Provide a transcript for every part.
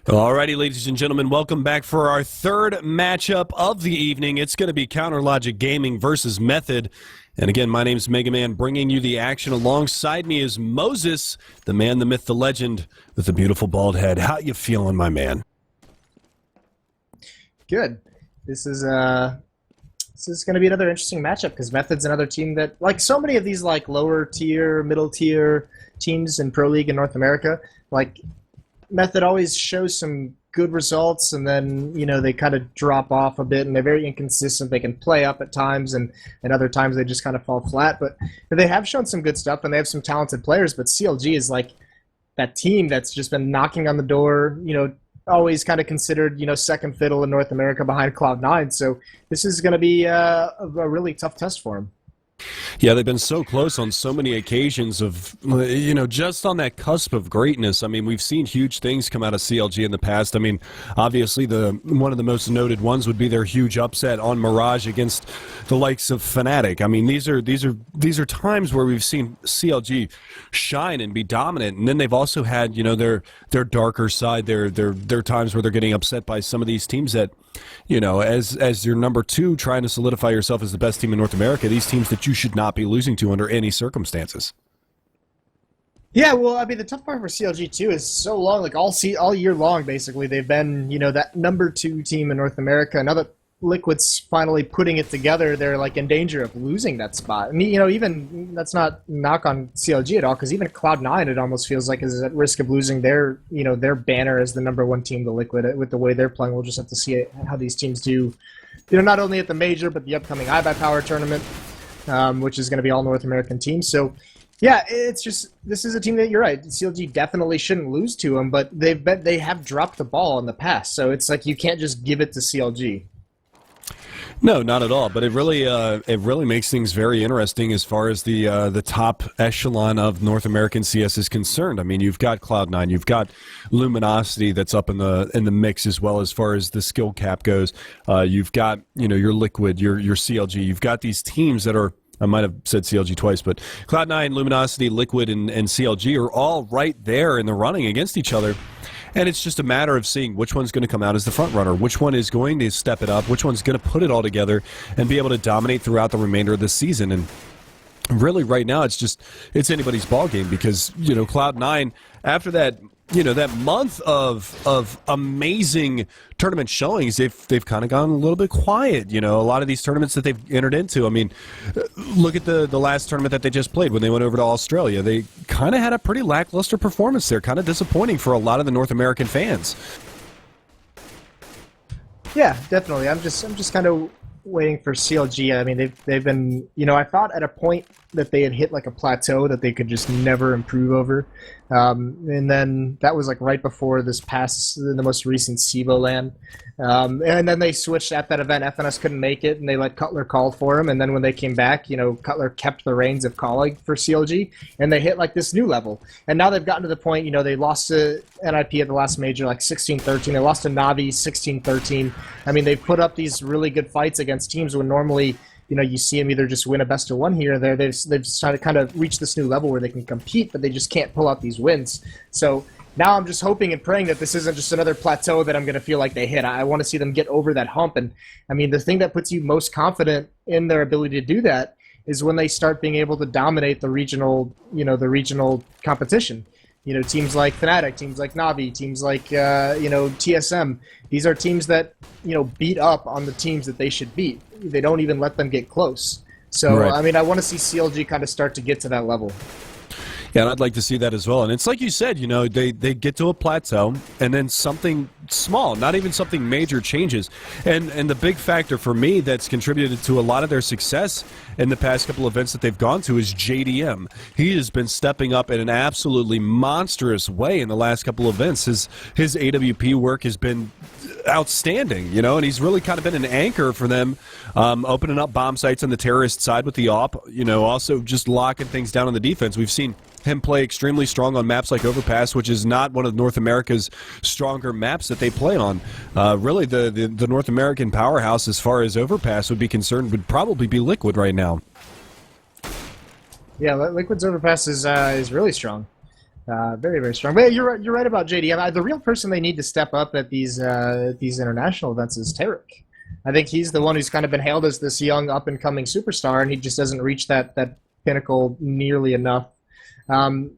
Alrighty, ladies and gentlemen, welcome back for our third matchup of the evening. It's going to be Counter Logic Gaming versus Method. And again, my name's Mega Man, bringing you the action. Alongside me is Moses, the man, the myth, the legend, with the beautiful bald head. How you feeling, my man? Good. This is going to be another interesting matchup because Method's another team that, like so many of these like lower tier, middle tier teams in Pro League in North America, like Method always shows some good results and then, you know, they kind of drop off a bit and they're very inconsistent. They can play up at times and other times they just kind of fall flat. But they have shown some good stuff and they have some talented players. But CLG is like that team that's just been knocking on the door, you know, always kind of considered, you know, second fiddle in North America behind Cloud9. So this is going to be a really tough test for them. Yeah, they've been so close on so many occasions of, you know, just on that cusp of greatness. I mean, we've seen huge things come out of CLG in the past. I mean, obviously one of the most noted ones would be their huge upset on Mirage against the likes of Fnatic. I mean, these are times where we've seen CLG shine and be dominant, and then they've also had, you know, their darker side, their times where they're getting upset by some of these teams that, you know, as your number two, trying to solidify yourself as the best team in North America, these teams that you should not be losing to under any circumstances. Yeah, well, I mean, the tough part for CLG too is so long, like all year long, basically, they've been, you know, that number two team in North America. Now that Liquid's finally putting it together, they're like in danger of losing that spot. I mean, you know, even that's not knock on CLG at all, because even Cloud9, it almost feels like is at risk of losing their, you know, their banner as the number one team, the Liquid, with the way they're playing. We'll just have to see how these teams do, you know, not only at the major but the upcoming iBuyPower tournament, which is going to be all North American teams. So yeah, it's just, this is a team that, you're right, CLG definitely shouldn't lose to them, but they have dropped the ball in the past, so it's like you can't just give it to CLG. No, not at all. But it really makes things very interesting as far as the top echelon of North American CS is concerned. I mean, you've got Cloud9, you've got Luminosity that's up in the mix as well as far as the skill cap goes. You've got, you know, your Liquid, your CLG. You've got these teams that are, I might have said CLG twice, but Cloud9, Luminosity, Liquid, and CLG are all right there in the running against each other. And it's just a matter of seeing which one's going to come out as the front runner, which one is going to step it up, which one's going to put it all together and be able to dominate throughout the remainder of the season. And really right now it's anybody's ball game because, you know, Cloud9, after that, you know, that month of amazing tournament showings, they've kind of gone a little bit quiet. You know, a lot of these tournaments that they've entered into. I mean, look at the last tournament that they just played when they went over to Australia. They kind of had a pretty lackluster performance there, kind of disappointing for a lot of the North American fans. Yeah, definitely. I'm just kind of waiting for CLG. I mean, they've been, you know, I thought at a point that they had hit like a plateau that they could just never improve over. And then that was like right before the most recent SIBO LAN. And then they switched at that event. FNS couldn't make it and they let Cutler call for him. And then when they came back, you know, Cutler kept the reins of calling for CLG and they hit like this new level. And now they've gotten to the point, you know, they lost to NIP at the last major, like 16-13. They lost to Navi 16-13. I mean, they've put up these really good fights against teams when normally, you know, you see them either just win a best of one here or there. They've tried to kind of reach this new level where they can compete, but they just can't pull out these wins. So now I'm just hoping and praying that this isn't just another plateau that I'm going to feel like they hit. I want to see them get over that hump. And I mean, the thing that puts you most confident in their ability to do that is when they start being able to dominate the regional, you know, the regional competition. You know, teams like Fnatic, teams like Navi, teams like, you know, TSM. These are teams that, you know, beat up on the teams that they should beat. They don't even let them get close. So, right. I mean, I want to see CLG kind of start to get to that level. Yeah, and I'd like to see that as well. And it's like you said, you know, they get to a plateau and then something small, not even something major, changes. And the big factor for me that's contributed to a lot of their success in the past couple of events that they've gone to is JDM. He has been stepping up in an absolutely monstrous way in the last couple of events. His AWP work has been outstanding, you know, and he's really kind of been an anchor for them, opening up bomb sites on the terrorist side with the AWP, you know, also just locking things down on the defense. We've seen him play extremely strong on maps like Overpass, which is not one of North America's stronger maps that they play on. Really, the North American powerhouse as far as Overpass would be concerned would probably be Liquid right now. Yeah, Liquid's Overpass is really strong. Very, very strong. But you're right about JD. The real person they need to step up at these international events is Tarek. I think he's the one who's kind of been hailed as this young up and coming superstar, and he just doesn't reach that pinnacle nearly enough. And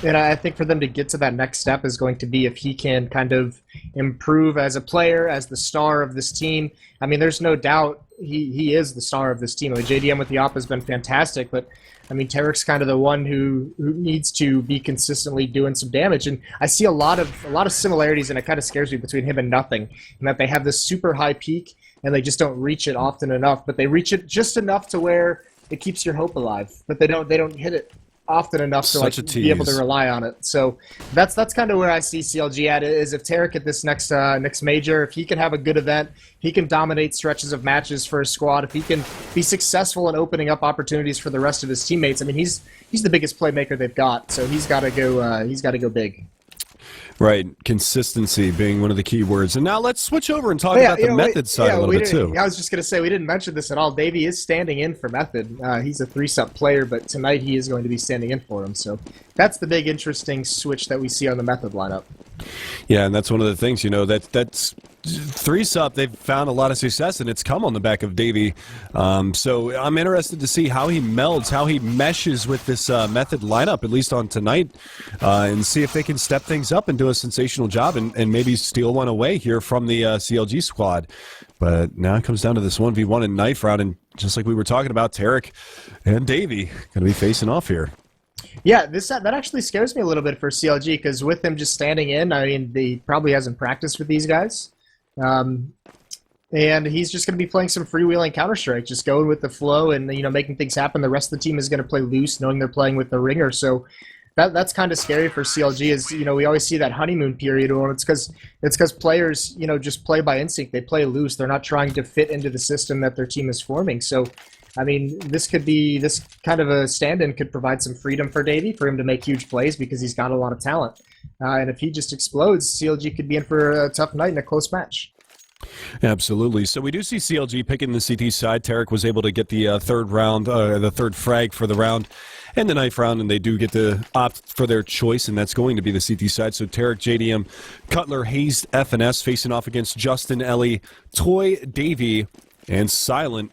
I think for them to get to that next step is going to be if he can kind of improve as a player, as the star of this team. I mean, there's no doubt he is the star of this team. I mean, JDM with the op has been fantastic, but I mean, Tarek's kind of the one who needs to be consistently doing some damage. And I see a lot of similarities, and it kind of scares me, between him and Nothing, and that they have this super high peak and they just don't reach it often enough. But they reach it just enough to where it keeps your hope alive, but they don't hit it often enough to like be able to rely on it. So that's kind of where I see CLG at, is if Tarek at this next major, if he can have a good event, he can dominate stretches of matches for his squad, if he can be successful in opening up opportunities for the rest of his teammates. I mean, he's the biggest playmaker they've got, so he's got to go big. Right, consistency being one of the key words. And now let's switch over and talk about the Method side a little bit too. I was just going to say, we didn't mention this at all. Davey is standing in for Method. He's a 3-sub player, but tonight he is going to be standing in for him. So that's the big interesting switch that we see on the Method lineup. Yeah, and that's one of the things, that's 3-sub, they've found a lot of success, and it's come on the back of Davey. So I'm interested to see how he melds, how he meshes with this Method lineup, at least on tonight, and see if they can step things up and do a sensational job and maybe steal one away here from the CLG squad. But now it comes down to this 1v1 and knife round, and just like we were talking about, Tarek and Davey going to be facing off here. Yeah, that actually scares me a little bit for CLG, because with him just standing in, I mean, he probably hasn't practiced with these guys. And he's just going to be playing some freewheeling Counter-Strike, just going with the flow and, making things happen. The rest of the team is going to play loose, knowing they're playing with the ringer. So that's kind of scary for CLG, is, we always see that honeymoon period, or it's because players, just play by instinct. They play loose. They're not trying to fit into the system that their team is forming. So, I mean, this kind of a stand-in could provide some freedom for Davey, for him to make huge plays, because he's got a lot of talent. And if he just explodes, CLG could be in for a tough night in a close match. Absolutely. So we do see CLG picking the CT side. Tarek was able to get the third round, the third frag for the round, and the knife round, and they do get to opt for their choice, and that's going to be the CT side. So Tarek, JDM, Cutler, Hayes, FNS facing off against Justin, Ellie, Toy, Davey, and Silent.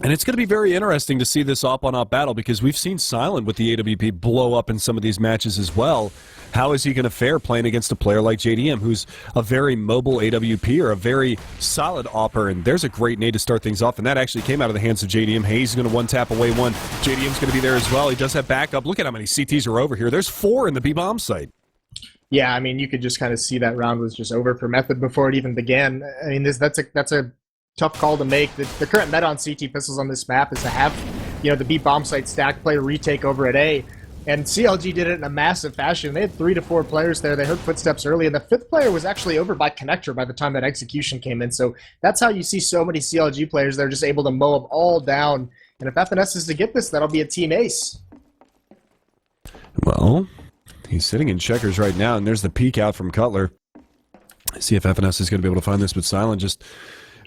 And it's going to be very interesting to see this op-on-op battle, because we've seen Silent with the AWP blow up in some of these matches as well. How is he going to fare playing against a player like JDM, who's a very mobile AWP, or a very solid opper? And there's a great nade to start things off, and that actually came out of the hands of JDM. Hayes is going to one-tap away one. JDM's going to be there as well. He does have backup. Look at how many CTs are over here. There's 4 in the B-bomb site. Yeah, I mean, you could just kind of see that round was just over for Method before it even began. I mean, that's a tough call to make. The current meta on CT pistols on this map is to have, the B bomb site stack, play retake over at A, and CLG did it in a massive fashion. They had 3 to 4 players there. They heard footsteps early, and the 5th player was actually over by connector by the time that execution came in. So that's how you see so many CLG players. They're just able to mow them all down. And if FNS is to get this, that'll be a team ace. Well, he's sitting in checkers right now, and there's the peek out from Cutler. See if FNS is going to be able to find this, but Silent just...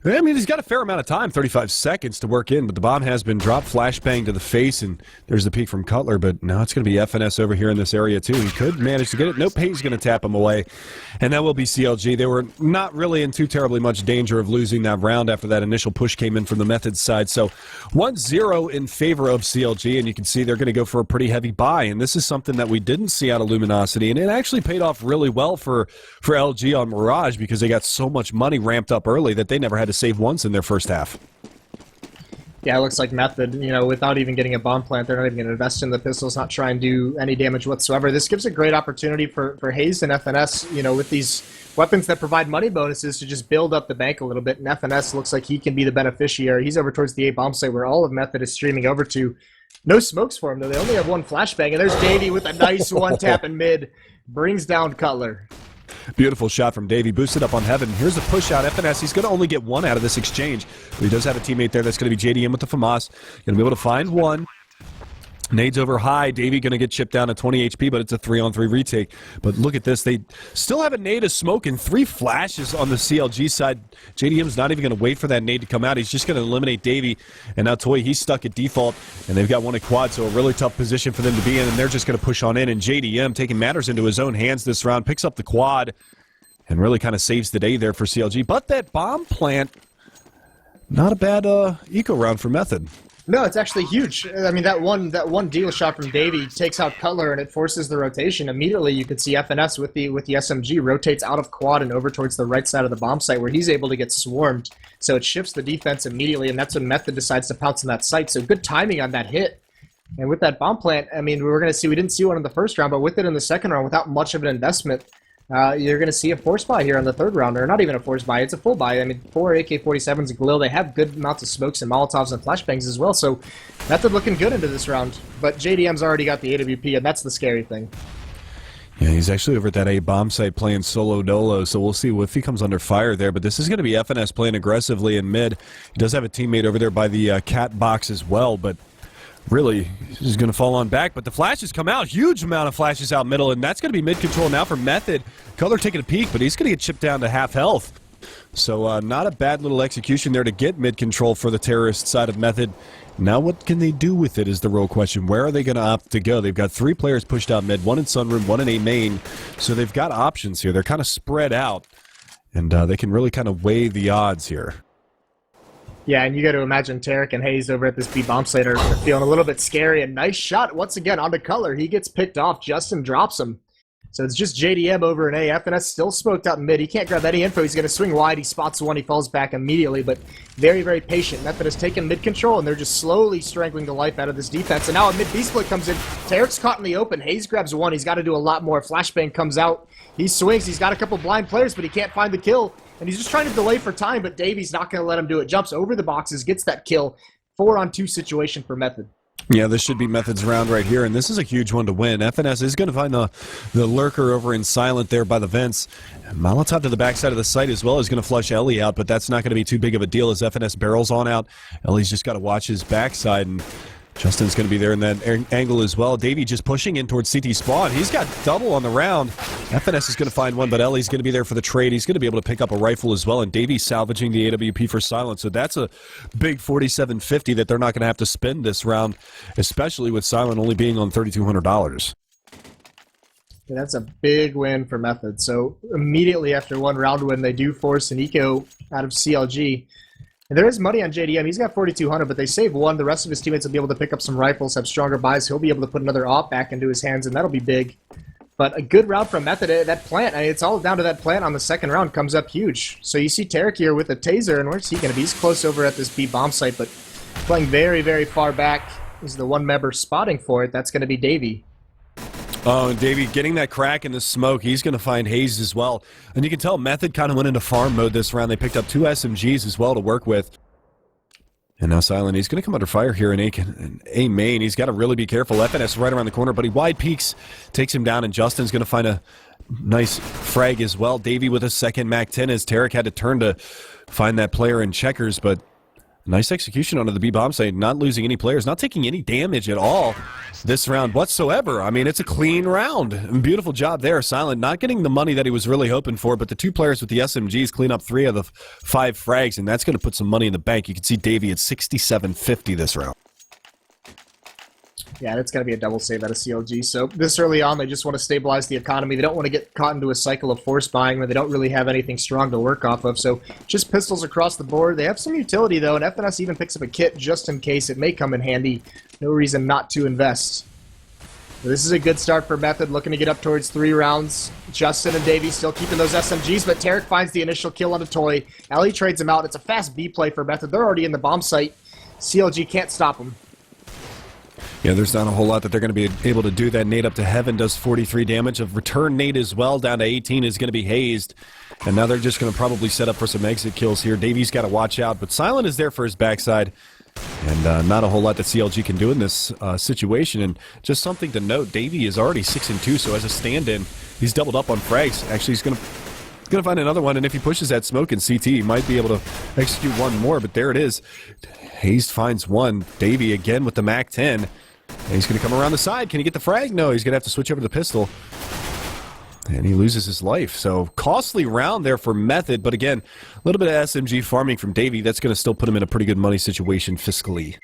I mean, he's got a fair amount of time, 35 seconds to work in, but the bomb has been dropped, flashbang to the face, and there's the peek from Cutler, but now it's going to be FNS over here in this area, too. He could manage to get it. Nope, Hayes going to tap him away, and that will be CLG. They were not really in too terribly much danger of losing that round after that initial push came in from the Method side. So 1-0 in favor of CLG, and you can see they're going to go for a pretty heavy buy, and this is something that we didn't see out of Luminosity, and it actually paid off really well for LG on Mirage, because they got so much money ramped up early that they never had to save once in their first half. Yeah, it looks like Method, without even getting a bomb plant, they're not even going to invest in the pistols, not try and do any damage whatsoever. This gives a great opportunity for Hayes and FNS, with these weapons that provide money bonuses, to just build up the bank a little bit, and FNS looks like he can be the beneficiary. He's over towards the A bomb site, where all of Method is streaming over to. No smokes for him, though. They only have 1 flashbang, and there's Davey with a nice one-tap in mid. Brings down Cutler. Beautiful shot from Davey, boosted up on Heaven. Here's a push out. FNS, he's going to only get 1 out of this exchange, but he does have a teammate there that's going to be JDM with the FAMAS. Going to be able to find 1. Nades over high. Davey going to get chipped down to 20 HP, but it's a 3-on-3 retake. But look at this. They still have a nade of smoke and 3 flashes on the CLG side. JDM's not even going to wait for that nade to come out. He's just going to eliminate Davey. And now Toy, he's stuck at default, and they've got one at quad, so a really tough position for them to be in, and they're just going to push on in. And JDM, taking matters into his own hands this round, picks up the quad and really kind of saves the day there for CLG. But that bomb plant, not a bad eco round for Method. No, it's actually huge. I mean, that one deal shot from Davey takes out Cutler, and it forces the rotation. Immediately, you could see FNS with the SMG rotates out of quad and over towards the right side of the bomb site, where he's able to get swarmed. So it shifts the defense immediately, and that's when Method decides to pounce on that site. So good timing on that hit. And with that bomb plant, I mean, we didn't see one in the first round, but with it in the second round, without much of an investment, you're going to see a force buy here on the third round, or not even a force buy, it's a full buy. I mean, 4 AK-47s and Galil, they have good amounts of smokes and Molotovs and flashbangs as well, so Method looking good into this round. But JDM's already got the AWP, and that's the scary thing. Yeah, he's actually over at that A bomb site playing solo dolo, so we'll see if he comes under fire there. But this is going to be FNS playing aggressively in mid. He does have a teammate over there by the cat box as well, but really, he's going to fall on back, but the flashes come out. Huge amount of flashes out middle, and that's going to be mid-control now for Method. Color taking a peek, but he's going to get chipped down to half health. So not a bad little execution there to get mid-control for the terrorist side of Method. Now what can they do with it is the real question. Where are they going to opt to go? They've got 3 players pushed out mid, 1 in Sunroom, 1 in A main. So they've got options here. They're kind of spread out, and they can really kind of weigh the odds here. Yeah, and you got to imagine Tarek and Hayes over at this B bomb site are feeling a little bit scary. And nice shot once again onto Color. He gets picked off. Justin drops him. So it's just JDM over in A. FNS still smoked out in mid. He can't grab any info. He's going to swing wide. He spots one. He falls back immediately, but very, very patient. Method has taken mid control, and they're just slowly strangling the life out of this defense. And now a mid B split comes in. Tarek's caught in the open. Hayes grabs one. He's got to do a lot more. Flashbang comes out. He swings. He's got a couple blind players, but he can't find the kill. And he's just trying to delay for time, but Davey's not going to let him do it. Jumps over the boxes, gets that kill. 4-on-2 situation for Method. Yeah, this should be Method's round right here, and this is a huge one to win. FNS is going to find the lurker over in Silent there by the vents. Molotov to the backside of the site as well is going to flush Ellie out, but that's not going to be too big of a deal as FNS barrels on out. Ellie's just got to watch his backside, and Justin's going to be there in that angle as well. Davey just pushing in towards CT spawn. He's got double on the round. FNS is going to find one, but Ellie's going to be there for the trade. He's going to be able to pick up a rifle as well, and Davey's salvaging the AWP for Silent. So that's a big 4750 that they're not going to have to spend this round, especially with Silent only being on $3,200. Yeah, that's a big win for Method. So immediately after one round win, they do force an eco out of CLG. And there is money on JDM. He's got 4,200, but they save one. The rest of his teammates will be able to pick up some rifles, have stronger buys. He'll be able to put another op back into his hands, and that'll be big. But a good round from Method. That plant, I mean, it's all down to that plant on the second round, comes up huge. So you see Tarek here with a taser, and where's he going to be? He's close over at this B bomb site, but playing very, very far back is the one member spotting for it. That's going to be Davey. Oh, and Davey getting that crack in the smoke. He's going to find Hayes as well. And you can tell Method kind of went into farm mode this round. They picked up 2 SMGs as well to work with. And now Silent, he's going to come under fire here in A main. He's got to really be careful. FNS right around the corner, but he wide peeks, takes him down, and Justin's going to find a nice frag as well. Davey with a second MAC-10 as Tarek had to turn to find that player in checkers, but nice execution onto the B bomb site, not losing any players, not taking any damage at all this round whatsoever. I mean, it's a clean round. Beautiful job there. Silent not getting the money that he was really hoping for, but the 2 players with the SMGs clean up 3 of the 5 frags, and that's going to put some money in the bank. You can see Davey at 6750 this round. Yeah, that's going to be a double save out of CLG. So this early on, they just want to stabilize the economy. They don't want to get caught into a cycle of force buying where they don't really have anything strong to work off of. So just pistols across the board. They have some utility, though, and FNS even picks up a kit just in case it may come in handy. No reason not to invest. So this is a good start for Method, looking to get up towards 3 rounds. Justin and Davey still keeping those SMGs, but Tarek finds the initial kill on a toy. Ellie trades him out. It's a fast B play for Method. They're already in the bomb site. CLG can't stop them. Yeah, there's not a whole lot that they're going to be able to do. That nade up to heaven does 43 damage. A return nade as well down to 18 is going to be hazed. And now they're just going to probably set up for some exit kills here. Davey's got to watch out, but Silent is there for his backside. And not a whole lot that CLG can do in this situation. And just something to note, Davey is already 6-2, so as a stand-in, he's doubled up on frags. Actually, he's going to find another one, and if he pushes that smoke in CT, he might be able to execute one more, but there it is. Hayes finds one. Davey again with the MAC-10. And he's going to come around the side. Can he get the frag? No, he's going to have to switch over to the pistol. And he loses his life. So, costly round there for Method. But again, a little bit of SMG farming from Davey. That's going to still put him in a pretty good money situation fiscally.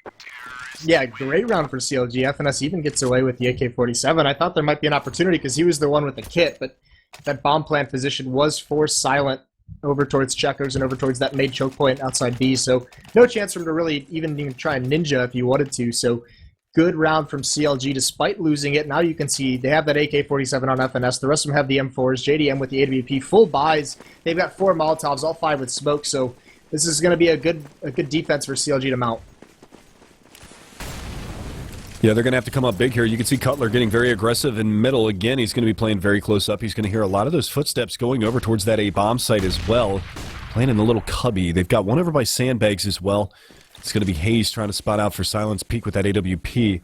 Yeah, great round for CLG. FNS even gets away with the AK-47. I thought there might be an opportunity because he was the one with the kit, but that bomb plant position was forced silent over towards checkers and over towards that mid choke point outside B. So no chance for him to really even try and ninja if he wanted to. So good round from CLG despite losing it. Now you can see they have that AK-47 on FNS. The rest of them have the M4s. JDM with the AWP. Full buys. They've got 4 Molotovs, all 5 with smoke. So this is going to be a good defense for CLG to mount. Yeah, they're going to have to come up big here. You can see Cutler getting very aggressive in middle. Again, he's going to be playing very close up. He's going to hear a lot of those footsteps going over towards that A-bomb site as well. Playing in the little cubby. They've got one over by Sandbags as well. It's going to be Hayes trying to spot out for Silence Peak with that AWP.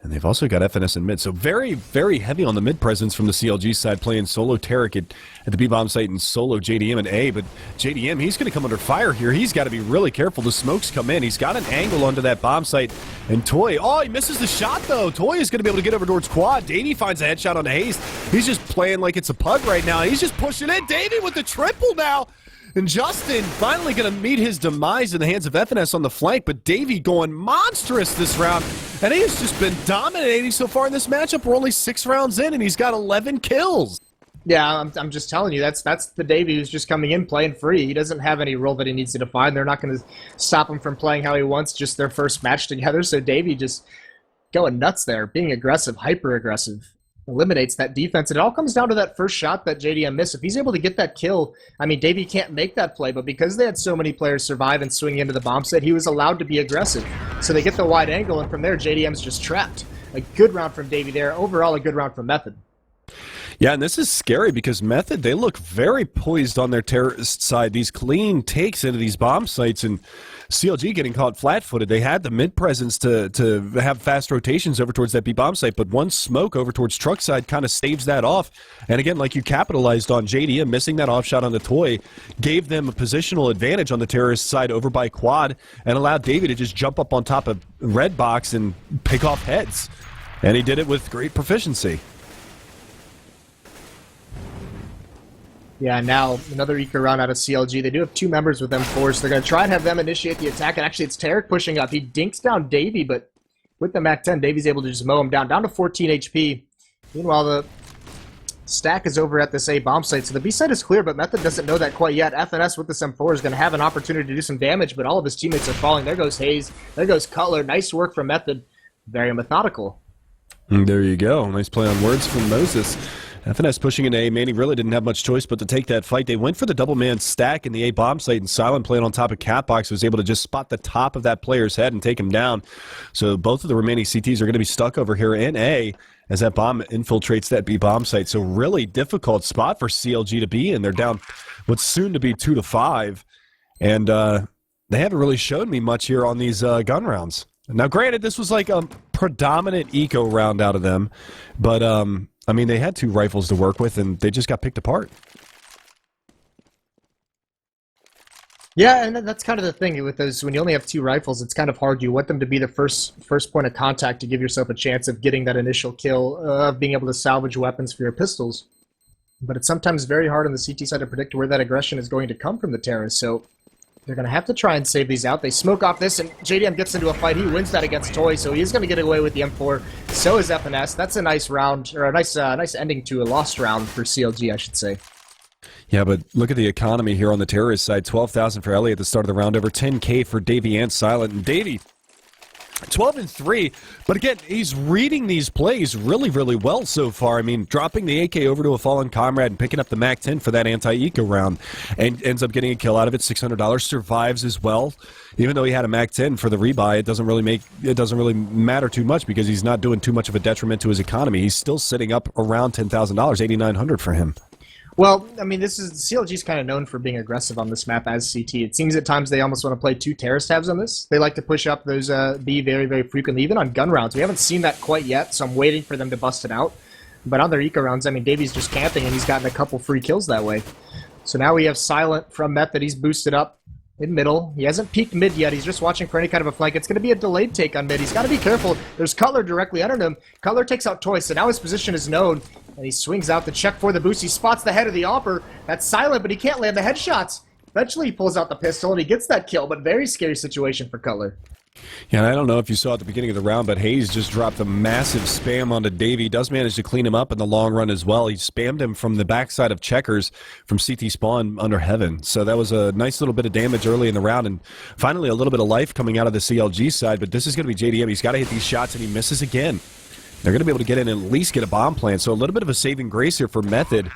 And they've also got FNS in mid. So very, very heavy on the mid presence from the CLG side, playing solo Tarek at the B-bomb site and solo JDM and A. But JDM, he's going to come under fire here. He's got to be really careful. The smokes come in. He's got an angle onto that bomb site. And Toy, oh, he misses the shot, though. Toy is going to be able to get over towards Quad. Davey finds a headshot on Hayes. He's just playing like it's a pug right now. He's just pushing in. Davey with the triple now. And Justin finally going to meet his demise in the hands of FNS on the flank, but Davey going monstrous this round, and he has just been dominating so far in this matchup. We're only 6 rounds in, and he's got 11 kills. Yeah, I'm just telling you, that's the Davey who's just coming in playing free. He doesn't have any role that he needs to define. They're not going to stop him from playing how he wants, just their first match together. So Davey just going nuts there, being aggressive, hyper-aggressive. Eliminates that defense. It all comes down to that first shot that JDM missed. If he's able to get that kill, I mean, Davey can't make that play, but because they had so many players survive and swing into the bomb set, he was allowed to be aggressive. So they get the wide angle, and from there, JDM's just trapped. A good round from Davey there. Overall, a good round from Method. Yeah, and this is scary because Method, they look very poised on their terrorist side. These clean takes into these bomb sites, and CLG getting caught flat-footed. They had the mid-presence to have fast rotations over towards that B-bomb site, but one smoke over towards truck side kind of staves that off. And again, like you capitalized on, JDM missing that off shot on the Toy gave them a positional advantage on the terrorist side over by Quad and allowed Davey to just jump up on top of Red Box and pick off heads. And he did it with great proficiency. Yeah, now another eco round out of CLG. They do have 2 members with M4s. So they're going to try and have them initiate the attack. And actually, it's Tarek pushing up. He dinks down Davey, but with the MAC-10, Davey's able to just mow him down to 14 HP. Meanwhile, the stack is over at this A bomb site. So the B site is clear, but Method doesn't know that quite yet. FNS with this M4 is going to have an opportunity to do some damage, but all of his teammates are falling. There goes Hayes. There goes Cutler. Nice work from Method. Very methodical. There you go. Nice play on words from Moses. FNS pushing into A. Manny really didn't have much choice but to take that fight. They went for the double-man stack in the A bomb site, and Silent playing on top of Catbox was able to just spot the top of that player's head and take him down. So both of the remaining CTs are going to be stuck over here in A as that bomb infiltrates that B bomb site. So really difficult spot for CLG to be in. They're down what's soon to be 2-5, and they haven't really shown me much here on these gun rounds. Now, granted, this was like a predominant eco round out of them, but I mean, they had 2 rifles to work with, and they just got picked apart. Yeah, and that's kind of the thing with those. When you only have 2 rifles, it's kind of hard. You want them to be the first point of contact to give yourself a chance of getting that initial kill, of being able to salvage weapons for your pistols. But it's sometimes very hard on the CT side to predict where that aggression is going to come from the terrorists. So they're going to have to try and save these out. They smoke off this, and JDM gets into a fight. He wins that against Toy, so he's going to get away with the M4. So is FNS. That's a nice round, or a nice ending to a lost round for CLG, I should say. Yeah, but look at the economy here on the terrorist side. 12,000 for Ellie at the start of the round, over 10K for Davey and Silent. And Davey, 12-3, but again, he's reading these plays really, really well so far. I mean, dropping the AK over to a fallen comrade and picking up the MAC-10 for that anti-eco round, and ends up getting a kill out of it. $600, survives as well. Even though he had a MAC-10 for the rebuy, it doesn't really matter too much because he's not doing too much of a detriment to his economy. He's still sitting up around $10,000, $8,900 for him. Well, I mean, CLG's kind of known for being aggressive on this map as CT. It seems at times they almost want to play 2 terrorist tabs on this. They like to push up those B very, very frequently, even on gun rounds. We haven't seen that quite yet, so I'm waiting for them to bust it out. But on their eco rounds, I mean, Davey's just camping, and he's gotten a couple free kills that way. So now we have Silent from Method. He's boosted up. in middle. He hasn't peeked mid yet. He's just watching for any kind of a flank. It's going to be a delayed take on mid. He's got to be careful. There's Cutler directly under him. Cutler takes out Toy, so now his position is known. And he swings out the check for the boost. He spots the head of the offer. That's silent, but he can't land the headshots. Eventually he pulls out the pistol and he gets that kill, but very scary situation for Cutler. Yeah, and I don't know if you saw at the beginning of the round, but Hayes just dropped a massive spam onto Davey. Does manage to clean him up in the long run as well. He spammed him from the backside of Checkers from CT spawn under Heaven. So that was a nice little bit of damage early in the round, and finally a little bit of life coming out of the CLG side. But this is going to be JDM. He's got to hit these shots, and he misses again. They're going to be able to get in and at least get a bomb plant. So a little bit of a saving grace here for Method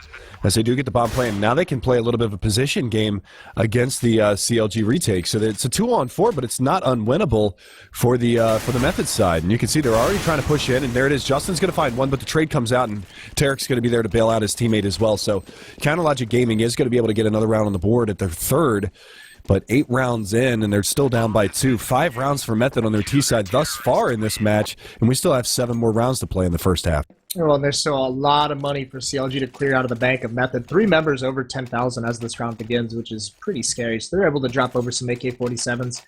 as they do get the bomb plant. Now they can play a little bit of a position game against the CLG retake. So it's a 2-on-4, but it's not unwinnable for the Method side. And you can see they're already trying to push in, and there it is. Justin's going to find one, but the trade comes out, and Tarek's going to be there to bail out his teammate as well. So Counterlogic Gaming is going to be able to get another round on the board at their third. But 8 rounds in, and they're still down by 2. 5 rounds for Method on their T side thus far in this match, and we still have 7 more rounds to play in the first half. Well, there's still a lot of money for CLG to clear out of the bank of Method. 3 members over 10,000 as this round begins, which is pretty scary. So they're able to drop over some AK-47s.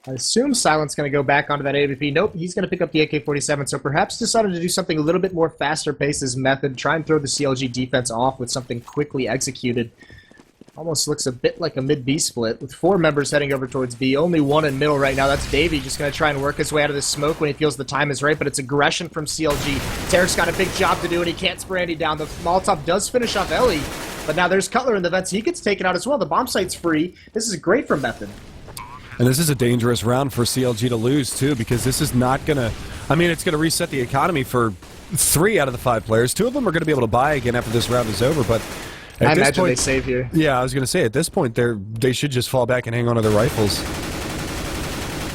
I assume Silent's going to go back onto that AWP. Nope, he's going to pick up the AK-47, so perhaps decided to do something a little bit more faster paced as Method. Try and throw the CLG defense off with something quickly executed. Almost looks a bit like a mid-B split, with 4 members heading over towards B. Only 1 in middle right now. That's Davey, just going to try and work his way out of this smoke when he feels the time is right, but it's aggression from CLG. Tarek's got a big job to do, and he can't spray Andy down. The Molotov does finish off Ellie, but now there's Cutler in the vents. He gets taken out as well. The bomb site's free. This is great for Method. And this is a dangerous round for CLG to lose, too, because this is not going to... I mean, it's going to reset the economy for 3 out of the 5 players. 2 of them are going to be able to buy again after this round is over, but... I imagine they save here. Yeah, I was going to say, at this point, they should just fall back and hang on to their rifles.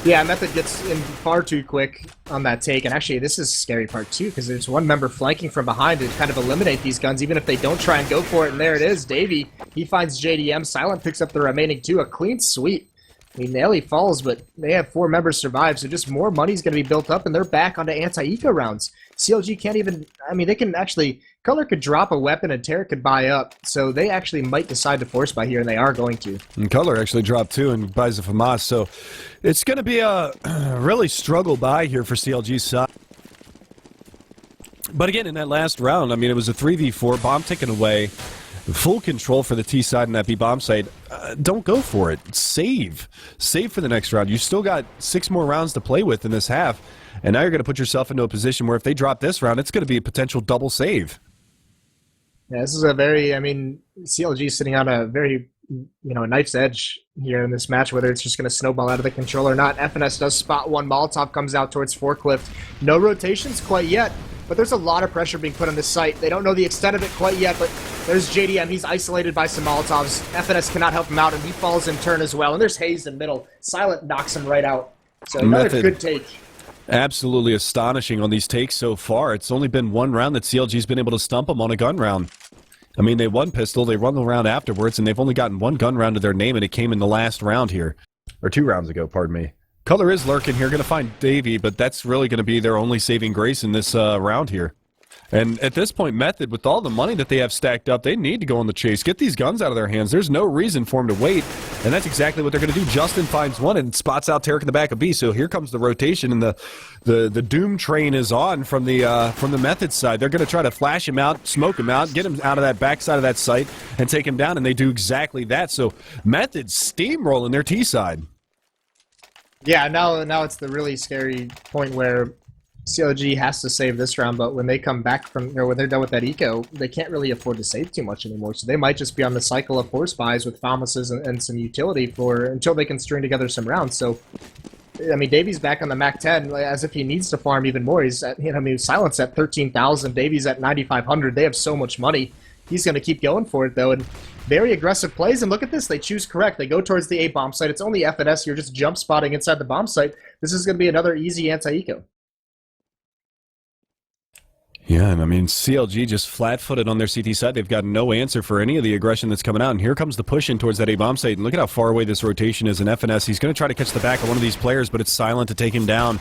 Yeah, Method gets in far too quick on that take, and actually this is a scary part too, because there's 1 member flanking from behind to kind of eliminate these guns, even if they don't try and go for it, and there it is, Davey. He finds JDM, Silent picks up the remaining 2, a clean sweep. I mean, Nelly falls, but they have 4 members survive, so just more money's going to be built up, and they're back onto anti-eco rounds. CLG can't even... I mean, they can actually... Color could drop a weapon, and Tarek could buy up, so they actually might decide to force buy here, and they are going to. And Color actually dropped 2 and buys a FAMAS, so it's going to be a really struggle buy here for CLG's side. But again, in that last round, I mean, it was a 3v4, bomb taken away, full control for the T side and that B bomb site. Don't go for it. Save for the next round. You still got 6 more rounds to play with in this half, and now you're going to put yourself into a position where if they drop this round, it's going to be a potential double save. Yeah, this is a very, I mean, CLG is sitting on a very, a knife's edge here in this match, whether it's just going to snowball out of the control or not. FNS does spot 1. Molotov comes out towards Forklift. No rotations quite yet, but there's a lot of pressure being put on this site. They don't know the extent of it quite yet, but there's JDM. He's isolated by some Molotovs. FNS cannot help him out, and he falls in turn as well. And there's Hayes in middle. Silent knocks him right out. So another good take. Absolutely astonishing on these takes so far. It's only been 1 round that CLG's been able to stump them on a gun round. I mean, they won pistol, they run the round afterwards, and they've only gotten 1 gun round to their name, and it came in the last round here. Or 2 rounds ago, pardon me. Color is lurking here, going to find Davey, but that's really going to be their only saving grace in this round here. And at this point, Method, with all the money that they have stacked up, they need to go on the chase. Get these guns out of their hands. There's no reason for them to wait, and that's exactly what they're going to do. Justin finds 1 and spots out Tarek in the back of B, so here comes the rotation, and the doom train is on from the Method side. They're going to try to flash him out, smoke him out, get him out of that backside of that site, and take him down, and they do exactly that. So Method steamrolling their T side. Yeah, now it's the really scary point where CLG has to save this round, but when they come back from, or when they're done with that eco, they can't really afford to save too much anymore. So they might just be on the cycle of force buys with FAMASes and some utility until they can string together some rounds. So, I mean, Davey's back on the Mac 10 as if he needs to farm even more. He's at, Silence at 13,000, Davey's at 9,500. They have so much money. He's going to keep going for it, though, and very aggressive plays. And look at this. They choose correct. They go towards the A bomb site. It's only FNS. You're just jump spotting inside the bomb site. This is going to be another easy anti-eco. Yeah, and I mean, CLG just flat-footed on their CT side. They've got no answer for any of the aggression that's coming out. And here comes the push in towards that A-bomb site. And look at how far away this rotation is in FNS. He's going to try to catch the back of one of these players, but it's Silent to take him down.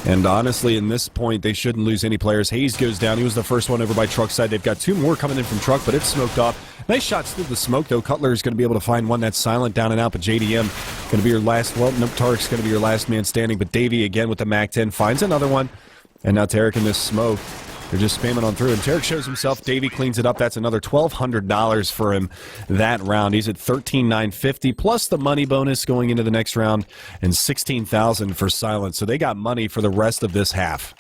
And honestly, in this point, they shouldn't lose any players. Hayes goes down. He was the first one over by Truck side. They've got 2 more coming in from Truck, but it's smoked off. Nice shots through the smoke, though. Cutler is going to be able to find one that's silent down and out, but JDM going to be your last. Well, no, Tarek's going to be your last man standing, but Davey again with the MAC-10 finds another one. And now Tarek in this smoke. They're just spamming on through, and Tarek shows himself. Davey cleans it up. That's another $1,200 for him that round. He's at $13,950 plus the money bonus going into the next round, and $16,000 for Silence. So they got money for the rest of this half.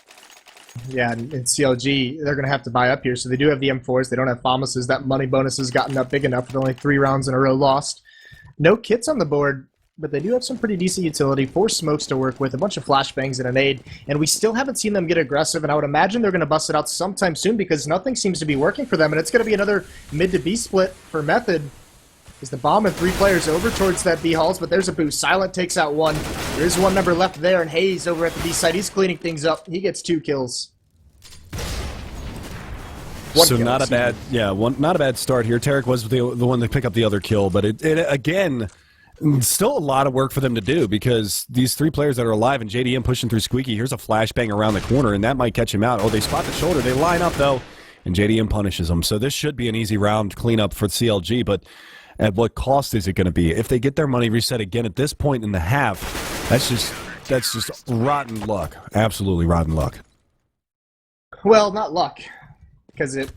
Yeah, and in CLG, they're going to have to buy up here. So they do have the M4s. They don't have Famuses. That money bonus has gotten up big enough with only 3 rounds in a row lost. No kits on the board, but they do have some pretty decent utility. 4 smokes to work with, a bunch of flashbangs and a nade, and we still haven't seen them get aggressive, and I would imagine they're going to bust it out sometime soon because nothing seems to be working for them, and it's going to be another mid to B split for Method. Is the bomb and 3 players over towards that B halls, but there's a boost. Silent takes out 1. There's 1 member left there, and Hayes over at the B side, he's cleaning things up. He gets 2 kills. So not a bad, not a bad start here. Tarek was the one to pick up the other kill, but it again, still a lot of work for them to do because these 3 players that are alive and JDM pushing through Squeaky. Here's a flashbang around the corner, and that might catch him out. Oh, they spot the shoulder. They line up, though, and JDM punishes them. So this should be an easy round cleanup for CLG, but at what cost is it going to be? If they get their money reset again at this point in the half, that's just rotten luck. Absolutely rotten luck. Well, not luck, because it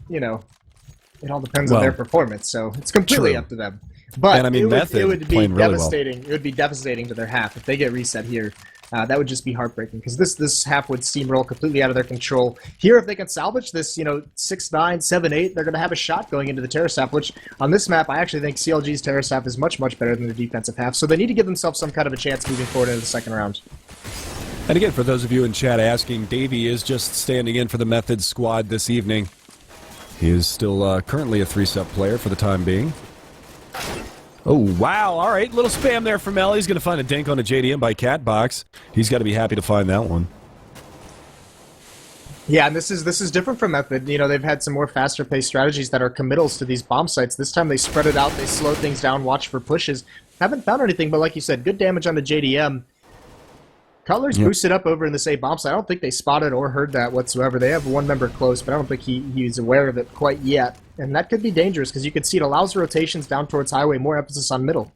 all depends on their performance, so it's completely up to them. But and I mean, it would be devastating. Really well. It would be devastating to their half if they get reset here. That would just be heartbreaking because this half would steamroll completely out of their control. Here, if they can salvage this, 6-9, 7-8, they're going to have a shot going into the terrace half. Which on this map, I actually think CLG's terrace half is much better than the defensive half. So they need to give themselves some kind of a chance moving forward into the second round. And again, for those of you in chat asking, Davey is just standing in for the Method squad this evening. He is still currently a 3-sub player for the time being. Oh, wow. All right. Little spam there from Ellie. He's going to find a dink on a JDM by Catbox. He's got to be happy to find that one. Yeah, and this is different from Method. They've had some more faster-paced strategies that are committals to these bomb sites. This time they spread it out. They slow things down, watch for pushes. Haven't found anything, but like you said, good damage on the JDM. Cutler's boosted up over in this A bomb site. I don't think they spotted or heard that whatsoever. They have 1 member close, but I don't think he's aware of it quite yet. And that could be dangerous because you can see it allows rotations down towards highway, more emphasis on middle.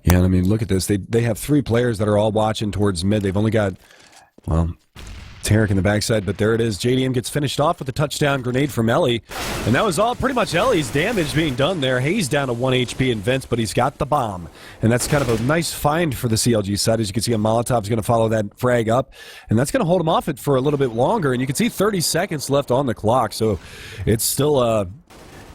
Yeah, I mean, look at this. They have 3 players that are all watching towards mid. They've only got, Tarek in the backside, but there it is. JDM gets finished off with a touchdown grenade from Ellie, and that was all pretty much Ellie's damage being done there. Hayes down to 1 HP in Vince, but he's got the bomb, and that's kind of a nice find for the CLG side. As you can see, a Molotov's going to follow that frag up, and that's going to hold him off it for a little bit longer, and you can see 30 seconds left on the clock, so it's still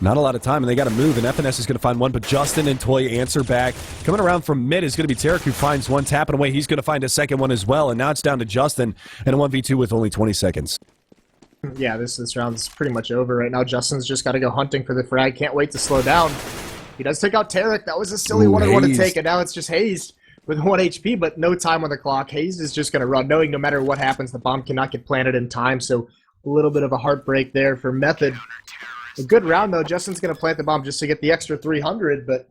not a lot of time, and they got to move, and FNS is going to find one, but Justin and Toy answer back. Coming around from mid is going to be Tarek, who finds one, tapping away. He's going to find a second one as well, and now it's down to Justin and a 1v2 with only 20 seconds. Yeah, this round's pretty much over right now. Justin's just got to go hunting for the frag. Can't wait to slow down. He does take out Tarek. That was a silly one I want to take, and now it's just Hayes with 1 HP, but no time on the clock. Hayes is just going to run, knowing no matter what happens, the bomb cannot get planted in time, so a little bit of a heartbreak there for Method. A good round, though. Justin's going to plant the bomb just to get the extra 300, but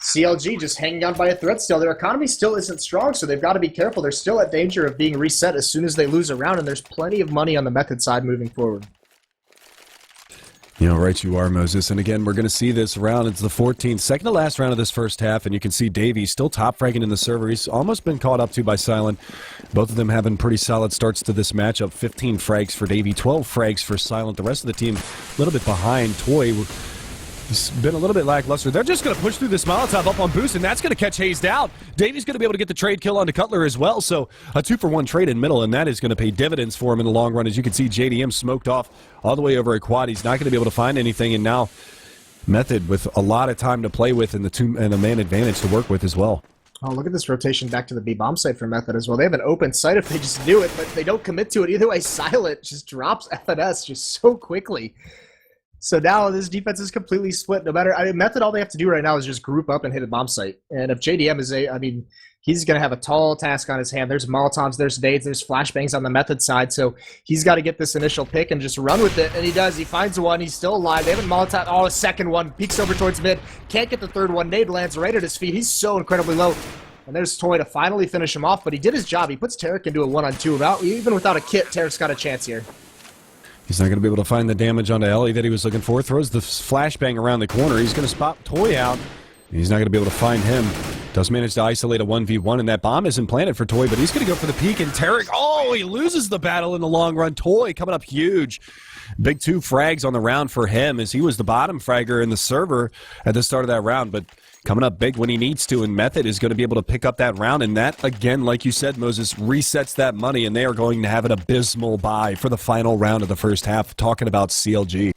CLG just hanging on by a thread still. Their economy still isn't strong, so they've got to be careful. They're still at danger of being reset as soon as they lose a round, and there's plenty of money on the Method side moving forward. Right you are, Moses. And again, we're going to see this round. It's the 14th, second to last round of this first half, and you can see Davey still top fragging in the server. He's almost been caught up to by Silent. Both of them having pretty solid starts to this matchup. 15 frags for Davey, 12 frags for Silent. The rest of the team a little bit behind. Toy, he's been a little bit lackluster. They're just going to push through this Molotov up on boost, and that's going to catch Hayes down. Davey's going to be able to get the trade kill onto Cutler as well, so a 2-for-1 trade in middle, and that is going to pay dividends for him in the long run. As you can see, JDM smoked off all the way over a quad. He's not going to be able to find anything, and now Method with a lot of time to play with and a man advantage to work with as well. Oh, look at this rotation back to the B bomb site for Method as well. They have an open site if they just do it, but they don't commit to it. Either way, Silent just drops FNS just so quickly. So now this defense is completely split. Method, all they have to do right now is just group up and hit a bomb site. And if JDM is he's going to have a tall task on his hand. There's Molotovs, there's nades, there's flashbangs on the Method side. So he's got to get this initial pick and just run with it. And he does. He finds one. He's still alive. They haven't Molotov. Oh, a second one. Peeks over towards mid. Can't get the third one. Nade lands right at his feet. He's so incredibly low. And there's Toy to finally finish him off, but he did his job. He puts Tarek into a 1-on-2. Even without a kit, Tarek's got a chance here. He's not going to be able to find the damage onto Ellie that he was looking for. Throws the flashbang around the corner. He's going to spot Toy out. He's not going to be able to find him. Does manage to isolate a 1v1, and that bomb isn't planted for Toy, but he's going to go for the peek, and Tarek, oh, he loses the battle in the long run. Toy coming up huge. Big 2 frags on the round for him, as he was the bottom fragger in the server at the start of that round, but coming up big when he needs to, and Method is going to be able to pick up that round, and that, again, like you said, Moses, resets that money, and they are going to have an abysmal buy for the final round of the first half, talking about CLG.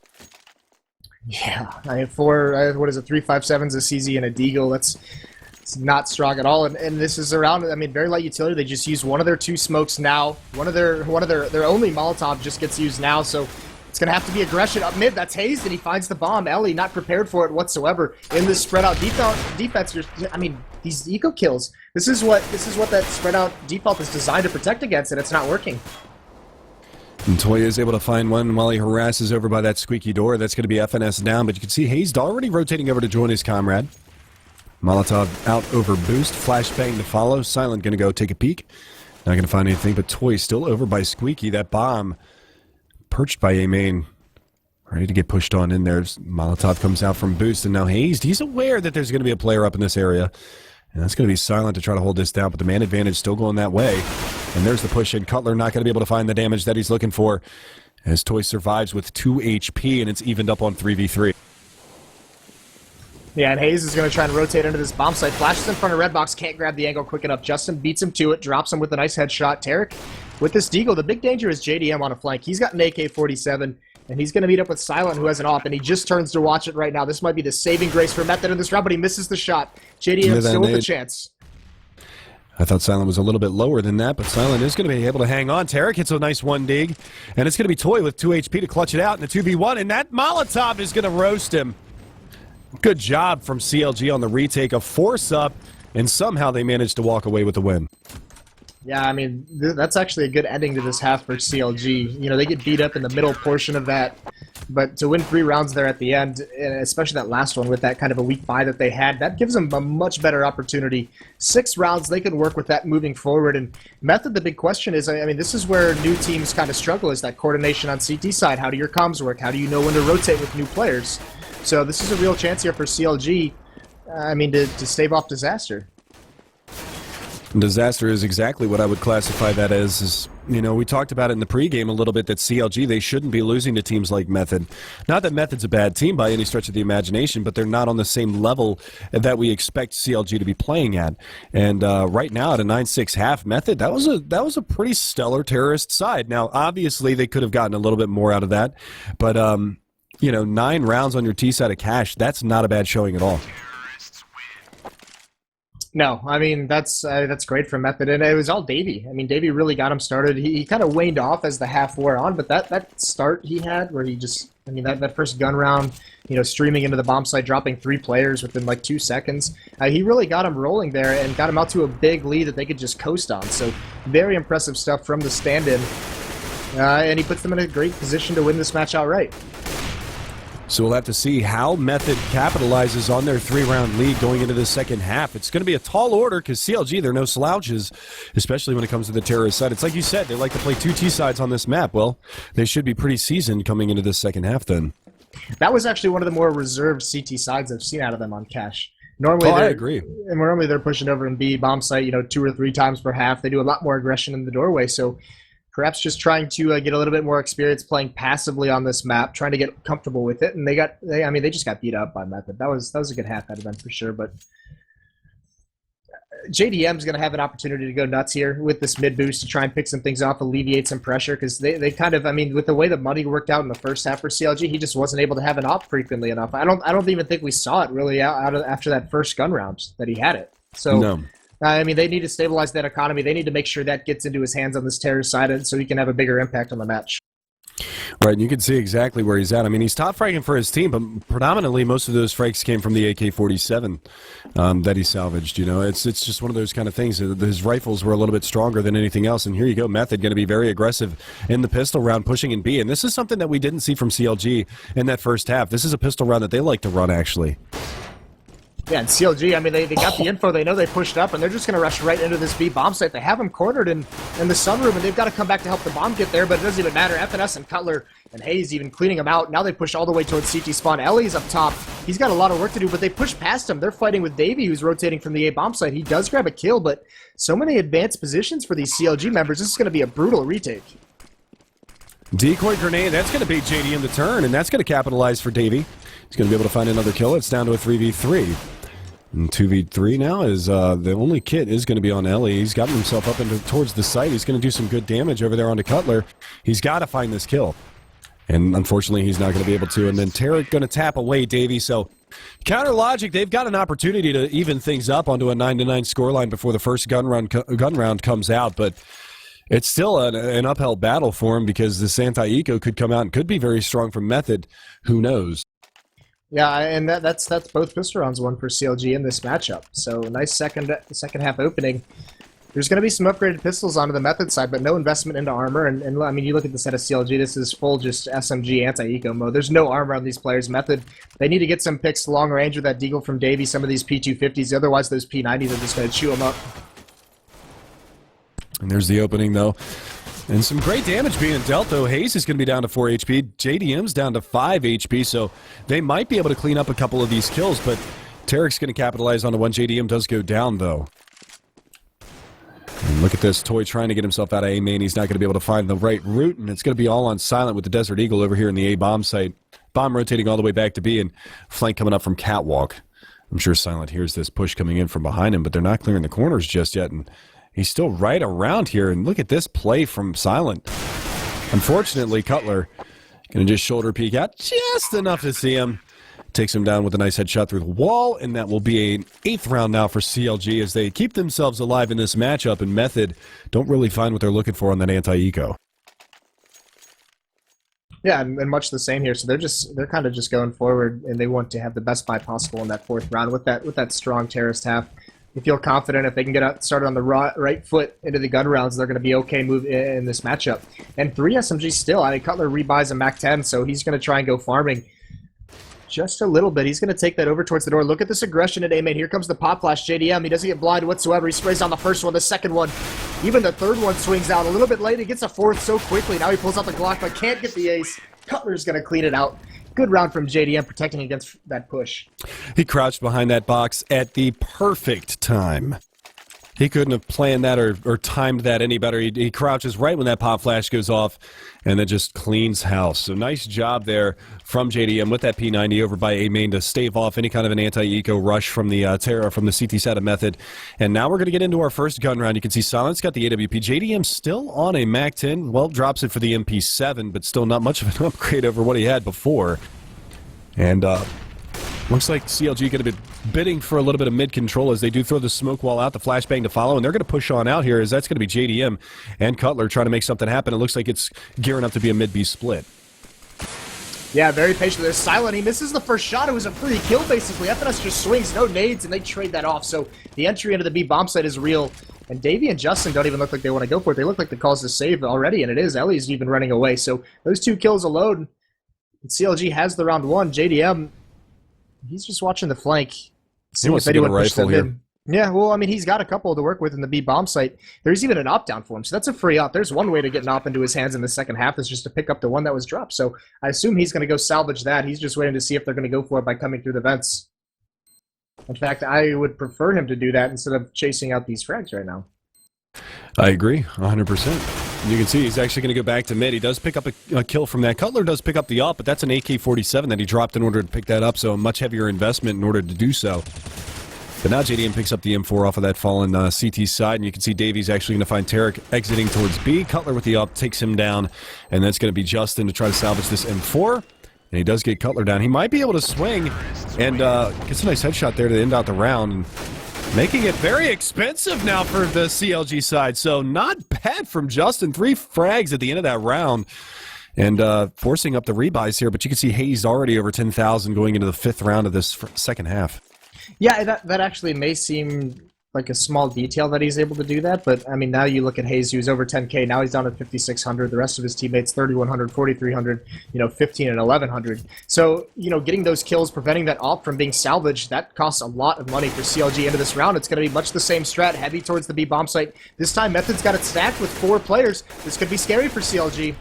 Yeah, I mean, 357s, a CZ, and a Deagle, it's not strong at all, and this is around, I mean, very light utility. They just use one of their 2 smokes now. One of their only Molotov just gets used now, so it's going to have to be aggression up mid. That's Hayes, and he finds the bomb. Ellie not prepared for it whatsoever. In this spread out defense, I mean, these eco kills. This is what that spread out default is designed to protect against, and it's not working. And Toy is able to find one while he harasses over by that squeaky door. That's going to be FNS down, but you can see Hayes already rotating over to join his comrade. Molotov out over boost, flashbang to follow. Silent going to go take a peek. Not going to find anything, but Toy still over by Squeaky. That bomb perched by A-Main, ready to get pushed on in there. Molotov comes out from boost, and now Hayes, he's aware that there's going to be a player up in this area. And that's going to be Silent to try to hold this down, but the man advantage still going that way. And there's the push in. Cutler not going to be able to find the damage that he's looking for as Toy survives with 2 HP, and it's evened up on 3v3. Yeah, and Hayes is going to try and rotate into this bomb site. Flashes in front of Redbox, can't grab the angle quick enough. Justin beats him to it, drops him with a nice headshot. Tarek with this Deagle. The big danger is JDM on a flank. He's got an AK-47, and he's going to meet up with Silent, who has an AWP, and he just turns to watch it right now. This might be the saving grace for Method in this round, but he misses the shot. JDM still with the chance. I thought Silent was a little bit lower than that, but Silent is going to be able to hang on. Tarek hits a nice 1 dig, and it's going to be Toy with 2 HP to clutch it out in the 2v1, and that Molotov is going to roast him. Good job from CLG on the retake, a force up, and somehow they managed to walk away with the win. Yeah, I mean, that's actually a good ending to this half for CLG. You know, they get beat up in the middle portion of that, but to win 3 rounds there at the end, and especially that last one with that kind of a weak bye that they had, that gives them a much better opportunity. 6 rounds, they can work with that moving forward. And Method, the big question is, I mean, this is where new teams kind of struggle, is that coordination on CT side. How do your comms work? How do you know when to rotate with new players? So this is a real chance here for CLG, I mean, to stave off disaster. Disaster is exactly what I would classify that as. You know, we talked about it in the pregame a little bit that CLG, they shouldn't be losing to teams like Method. Not that Method's a bad team by any stretch of the imagination, but they're not on the same level that we expect CLG to be playing at. And right now at a 9-6 half, Method, that was a pretty stellar terrorist side. Now, obviously, they could have gotten a little bit more out of that, but you know, 9 rounds on your T side of cash, that's not a bad showing at all. No, I mean, that's great for Method, and it was all Davey. I mean, Davey really got him started. He kind of waned off as the half wore on, but that start he had where he just, I mean, that first gun round, you know, streaming into the bomb site, dropping 3 players within like 2 seconds, he really got him rolling there and got him out to a big lead that they could just coast on. So very impressive stuff from the stand-in, and he puts them in a great position to win this match outright. So we'll have to see how Method capitalizes on their 3-round lead going into the second half. It's going to be a tall order because CLG, they're no slouches, especially when it comes to the terrorist side. It's like you said, they like to play 2 T sides on this map. Well, they should be pretty seasoned coming into this second half then. That was actually one of the more reserved CT sides I've seen out of them on cash. Normally, I agree. And normally they're pushing over in B bomb site, you know, 2 or 3 times per half. They do a lot more aggression in the doorway, so perhaps just trying to get a little bit more experience playing passively on this map, trying to get comfortable with it, and they just got beat up by Method. That was a good half out of them for sure. But JDM's going to have an opportunity to go nuts here with this mid boost to try and pick some things off, alleviate some pressure, because they kind of, I mean, with the way the money worked out in the first half for CLG, he just wasn't able to have an op frequently enough. I don't even think we saw it really after that first gun round that he had it. So. No. I mean, they need to stabilize that economy. They need to make sure that gets into his hands on this terror side so he can have a bigger impact on the match. Right, and you can see exactly where he's at. I mean, he's top fragging for his team, but predominantly most of those frags came from the AK-47 that he salvaged. You know, it's just one of those kind of things. His rifles were a little bit stronger than anything else, and here you go, Method going to be very aggressive in the pistol round, pushing in B. And this is something that we didn't see from CLG in that first half. This is a pistol round that they like to run, actually. Yeah, and CLG, I mean, they got the info. They know they pushed up, and they're just going to rush right into this B bomb site. They have them cornered in the sunroom, and they've got to come back to help the bomb get there, but it doesn't even matter. FNS and Cutler and Hayes even cleaning them out. Now they push all the way towards CT spawn. Ellie's up top. He's got a lot of work to do, but they push past him. They're fighting with Davey, who's rotating from the A bomb site. He does grab a kill, but so many advanced positions for these CLG members. This is going to be a brutal retake. Decoy grenade, that's going to beat JDM to turn, and that's going to capitalize for Davey. He's going to be able to find another kill. It's down to a 3v3. And 2v3 now is the only kit is going to be on Ellie. He's gotten himself up towards the site. He's going to do some good damage over there onto Cutler. He's got to find this kill. And unfortunately, he's not going to be able to. And then Tarek going to tap away Davey. So counter logic, they've got an opportunity to even things up onto a 9-9 scoreline before the first gun round comes out. But it's still an uphill battle for him because this anti-eco could come out and could be very strong from Method. Who knows? Yeah, and that's both pistol rounds won for CLG in this matchup. So nice second half opening. There's going to be some upgraded pistols onto the Method side, but no investment into armor. And I mean, you look at the set of CLG, this is full just SMG anti-eco mode. There's no armor on these players. Method, they need to get some picks long range with that Deagle from Davey, some of these P250s. Otherwise, those P90s are just going to chew them up. And there's the opening, though. And some great damage being dealt, though. Hayes is going to be down to 4 HP. JDM's down to 5 HP, so they might be able to clean up a couple of these kills, but Tarek's going to capitalize on the one. JDM does go down, though. And look at this. Toy trying to get himself out of A main. He's not going to be able to find the right route, and it's going to be all on silent with the Desert Eagle over here in the A bomb site. Bomb rotating all the way back to B, and flank coming up from Catwalk. I'm sure Silent hears this push coming in from behind him, but they're not clearing the corners just yet, and he's still right around here, and look at this play from Silent. Unfortunately, Cutler going to just shoulder peek out just enough to see him. Takes him down with a nice headshot through the wall, and that will be an 8th round now for CLG as they keep themselves alive in this matchup, and Method don't really find what they're looking for on that anti-eco. Yeah, and much the same here. So they're kind of just going forward, and they want to have the best buy possible in that 4th round with that strong terrorist half. They feel confident if they can get started on the right foot into the gun rounds, they're going to be okay move in this matchup. And 3 SMG still. I mean, Cutler rebuys a MAC-10, so he's going to try and go farming just a little bit. He's going to take that over towards the door. Look at this aggression at A-main. Here comes the pop flash. JDM, he doesn't get blind whatsoever. He sprays on the first one, the second one. Even the third one swings out a little bit late. He gets a 4th so quickly. Now he pulls out the Glock, but can't get the ace. Cutler's going to clean it out. Good round from JDM protecting against that push. He crouched behind that box at the perfect time. He couldn't have planned that or timed that any better. He crouches right when that pop flash goes off, and it just cleans house. So nice job there from JDM with that P90 over by A main to stave off any kind of an anti-eco rush from the from the CT side of Method. And now we're going to get into our first gun round. You can see Silent's got the AWP. JDM still on a MAC-10. Well, drops it for the MP7, but still not much of an upgrade over what he had before. And looks like CLG going to be bidding for a little bit of mid-control as they do throw the smoke wall out, the flashbang to follow, and they're going to push on out here as that's going to be JDM and Cutler trying to make something happen. It looks like it's gearing up to be a mid-B split. Yeah, very patient. There's Silent. He misses the first shot. It was a free kill, basically. FNS just swings, no nades, and they trade that off. So the entry into the B bomb site is real. And Davey and Justin don't even look like they want to go for it. They look like the call's to save already, and it is. Ellie's even running away. So those 2 kills alone, CLG has the round 1. JDM, he's just watching the flank. He wants to get a rifle here. Yeah, well, I mean, he's got a couple to work with in the B bomb site. There's even an op down for him, so that's a free op. There's one way to get an op into his hands in the second half is just to pick up the one that was dropped. So I assume he's going to go salvage that. He's just waiting to see if they're going to go for it by coming through the vents. In fact, I would prefer him to do that instead of chasing out these frags right now. I agree, 100%. You can see he's actually going to go back to mid. He does pick up a kill from that. Cutler does pick up the op, but that's an AK-47 that he dropped in order to pick that up, so a much heavier investment in order to do so. But now JDM picks up the M4 off of that fallen CT side, and you can see Davey's actually going to find Tarek exiting towards B. Cutler with the op takes him down, and that's going to be Justin to try to salvage this M4. And he does get Cutler down. He might be able to swing and gets a nice headshot there to end out the round. And making it very expensive now for the CLG side. So not bad from Justin. 3 frags at the end of that round. And forcing up the rebuys here. But you can see Hayes already over 10,000 going into the 5th round of this second half. Yeah, that actually may seem like a small detail that he's able to do that, but I mean, now you look at Hayes, who's over 10K, now he's down at 5,600, the rest of his teammates 3,100, 4,300, 15 and 1,100. So, getting those kills, preventing that AWP from being salvaged, that costs a lot of money for CLG into this round. It's going to be much the same strat, heavy towards the B bomb site. This time, Method's got it stacked with 4 players. This could be scary for CLG.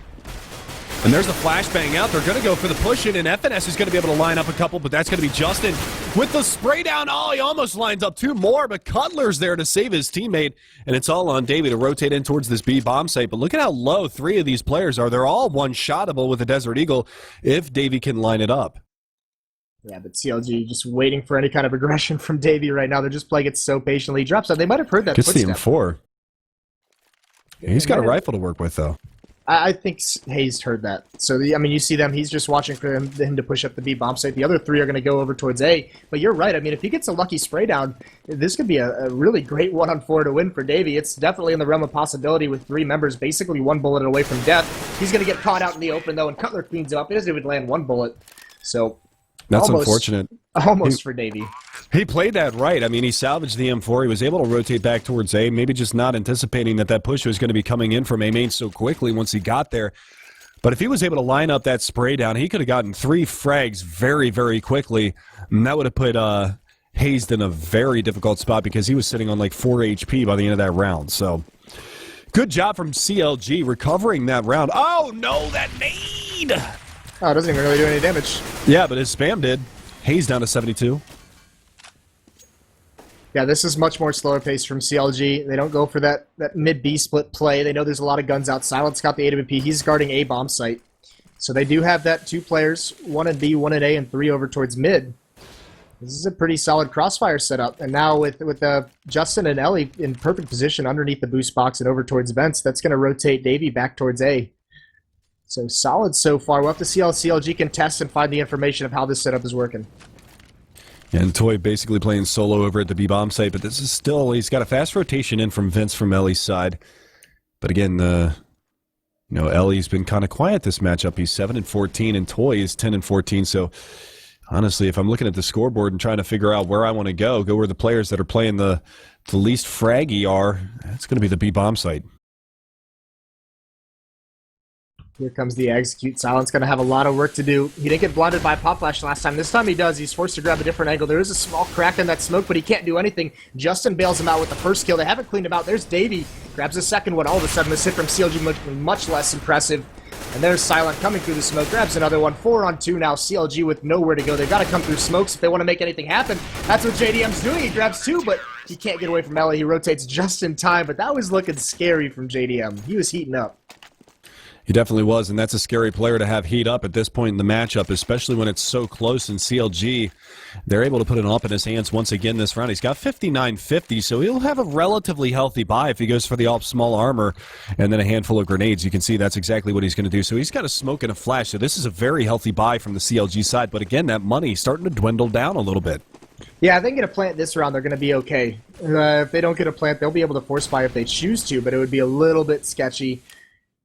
And there's the flashbang out. They're going to go for the push-in, and FNS is going to be able to line up a couple, but that's going to be Justin with the spray down. Oh, he almost lines up 2 more, but Cutler's there to save his teammate, and it's all on Davey to rotate in towards this B bomb site. But look at how low 3 of these players are. They're all one-shottable with a Desert Eagle if Davey can line it up. Yeah, but CLG just waiting for any kind of aggression from Davey right now. They're just playing it so patiently. He drops out. They might have heard that Gets footstep. the M4. Yeah, he's got a rifle to work with, though. I think Hayes heard that. So, you see them. He's just watching for him to push up the B bomb site. The other 3 are going to go over towards A. But you're right. If he gets a lucky spray down, this could be a really great 1-on-4 to win for Davey. It's definitely in the realm of possibility with 3 members, basically 1 bullet away from death. He's going to get caught out in the open, though, and Cutler cleans up. He doesn't even land 1 bullet. So, that's unfortunate. Almost for Davey. He played that right. He salvaged the M4. He was able to rotate back towards A, maybe just not anticipating that push was going to be coming in from A main so quickly once he got there. But if he was able to line up that spray down, he could have gotten 3 frags very, very quickly, and that would have put Hayes in a very difficult spot because he was sitting on like 4 HP by the end of that round. So, good job from CLG recovering that round. Oh, no, that nade! Oh, it doesn't even really do any damage. Yeah, but his spam did. Hayes down to 72. Yeah, this is much more slower pace from CLG. They don't go for that mid-B split play. They know there's a lot of guns out. Silent's got the AWP. He's guarding A bomb site. So they do have that 2 players, 1 in B, 1 in A, and 3 over towards mid. This is a pretty solid crossfire setup. And now with Justin and Ellie in perfect position underneath the boost box and over towards vents, that's going to rotate Davey back towards A. So solid so far. We'll have to see how CLG can test and find the information of how this setup is working. And Toy basically playing solo over at the B-bomb site, but this is still, he's got a fast rotation in from Vince from Ellie's side. But again, Ellie's been kind of quiet this matchup. He's 7-14, and Toy is 10-14. So honestly, if I'm looking at the scoreboard and trying to figure out where I want to go where the players that are playing the least fraggy are, it's going to be the B-bomb site. Here comes the execute. Silent's going to have a lot of work to do. He didn't get blinded by Pop Flash last time. This time he does. He's forced to grab a different angle. There is a small crack in that smoke, but he can't do anything. Justin bails him out with the first kill. They haven't cleaned him out. There's Davey. Grabs a second one. All of a sudden, this hit from CLG much less impressive. And there's Silent coming through the smoke. Grabs another one. 4-on-2 now. CLG with nowhere to go. They've got to come through smokes if they want to make anything happen. That's what JDM's doing. He grabs 2, but he can't get away from Ellie. He rotates just in time, but that was looking scary from JDM. He was heating up. He definitely was, and that's a scary player to have heat up at this point in the matchup, especially when it's so close in CLG. They're able to put an AWP in his hands once again this round. He's got 59-50, so he'll have a relatively healthy buy if he goes for the AWP small armor and then a handful of grenades. You can see that's exactly what he's going to do. So he's got a smoke and a flash, so this is a very healthy buy from the CLG side. But again, that money starting to dwindle down a little bit. Yeah, if they get a plant this round, they're going to be okay. If they don't get a plant, they'll be able to force buy if they choose to, but it would be a little bit sketchy.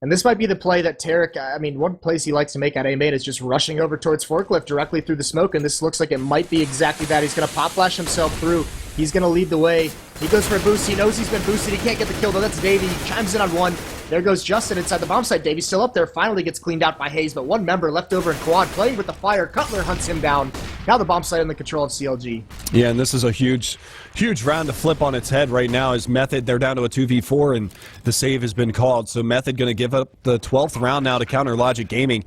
And this might be the play that Tarek, one place he likes to make at A main is just rushing over towards Forklift directly through the smoke, and this looks like it might be exactly that. He's going to pop flash himself through. He's going to lead the way. He goes for a boost. He knows he's been boosted. He can't get the kill, though. That's Davey. He chimes in on 1. There goes Justin inside the bomb site. Davy's still up there. Finally gets cleaned out by Hayes, but 1 member left over in quad playing with the fire. Cutler hunts him down. Now the bomb site in the control of CLG. Yeah, and this is a huge round to flip on its head right now. As Method, they're down to a 2v4, and the save has been called. So Method going to give up the 12th round now to counter Logic Gaming.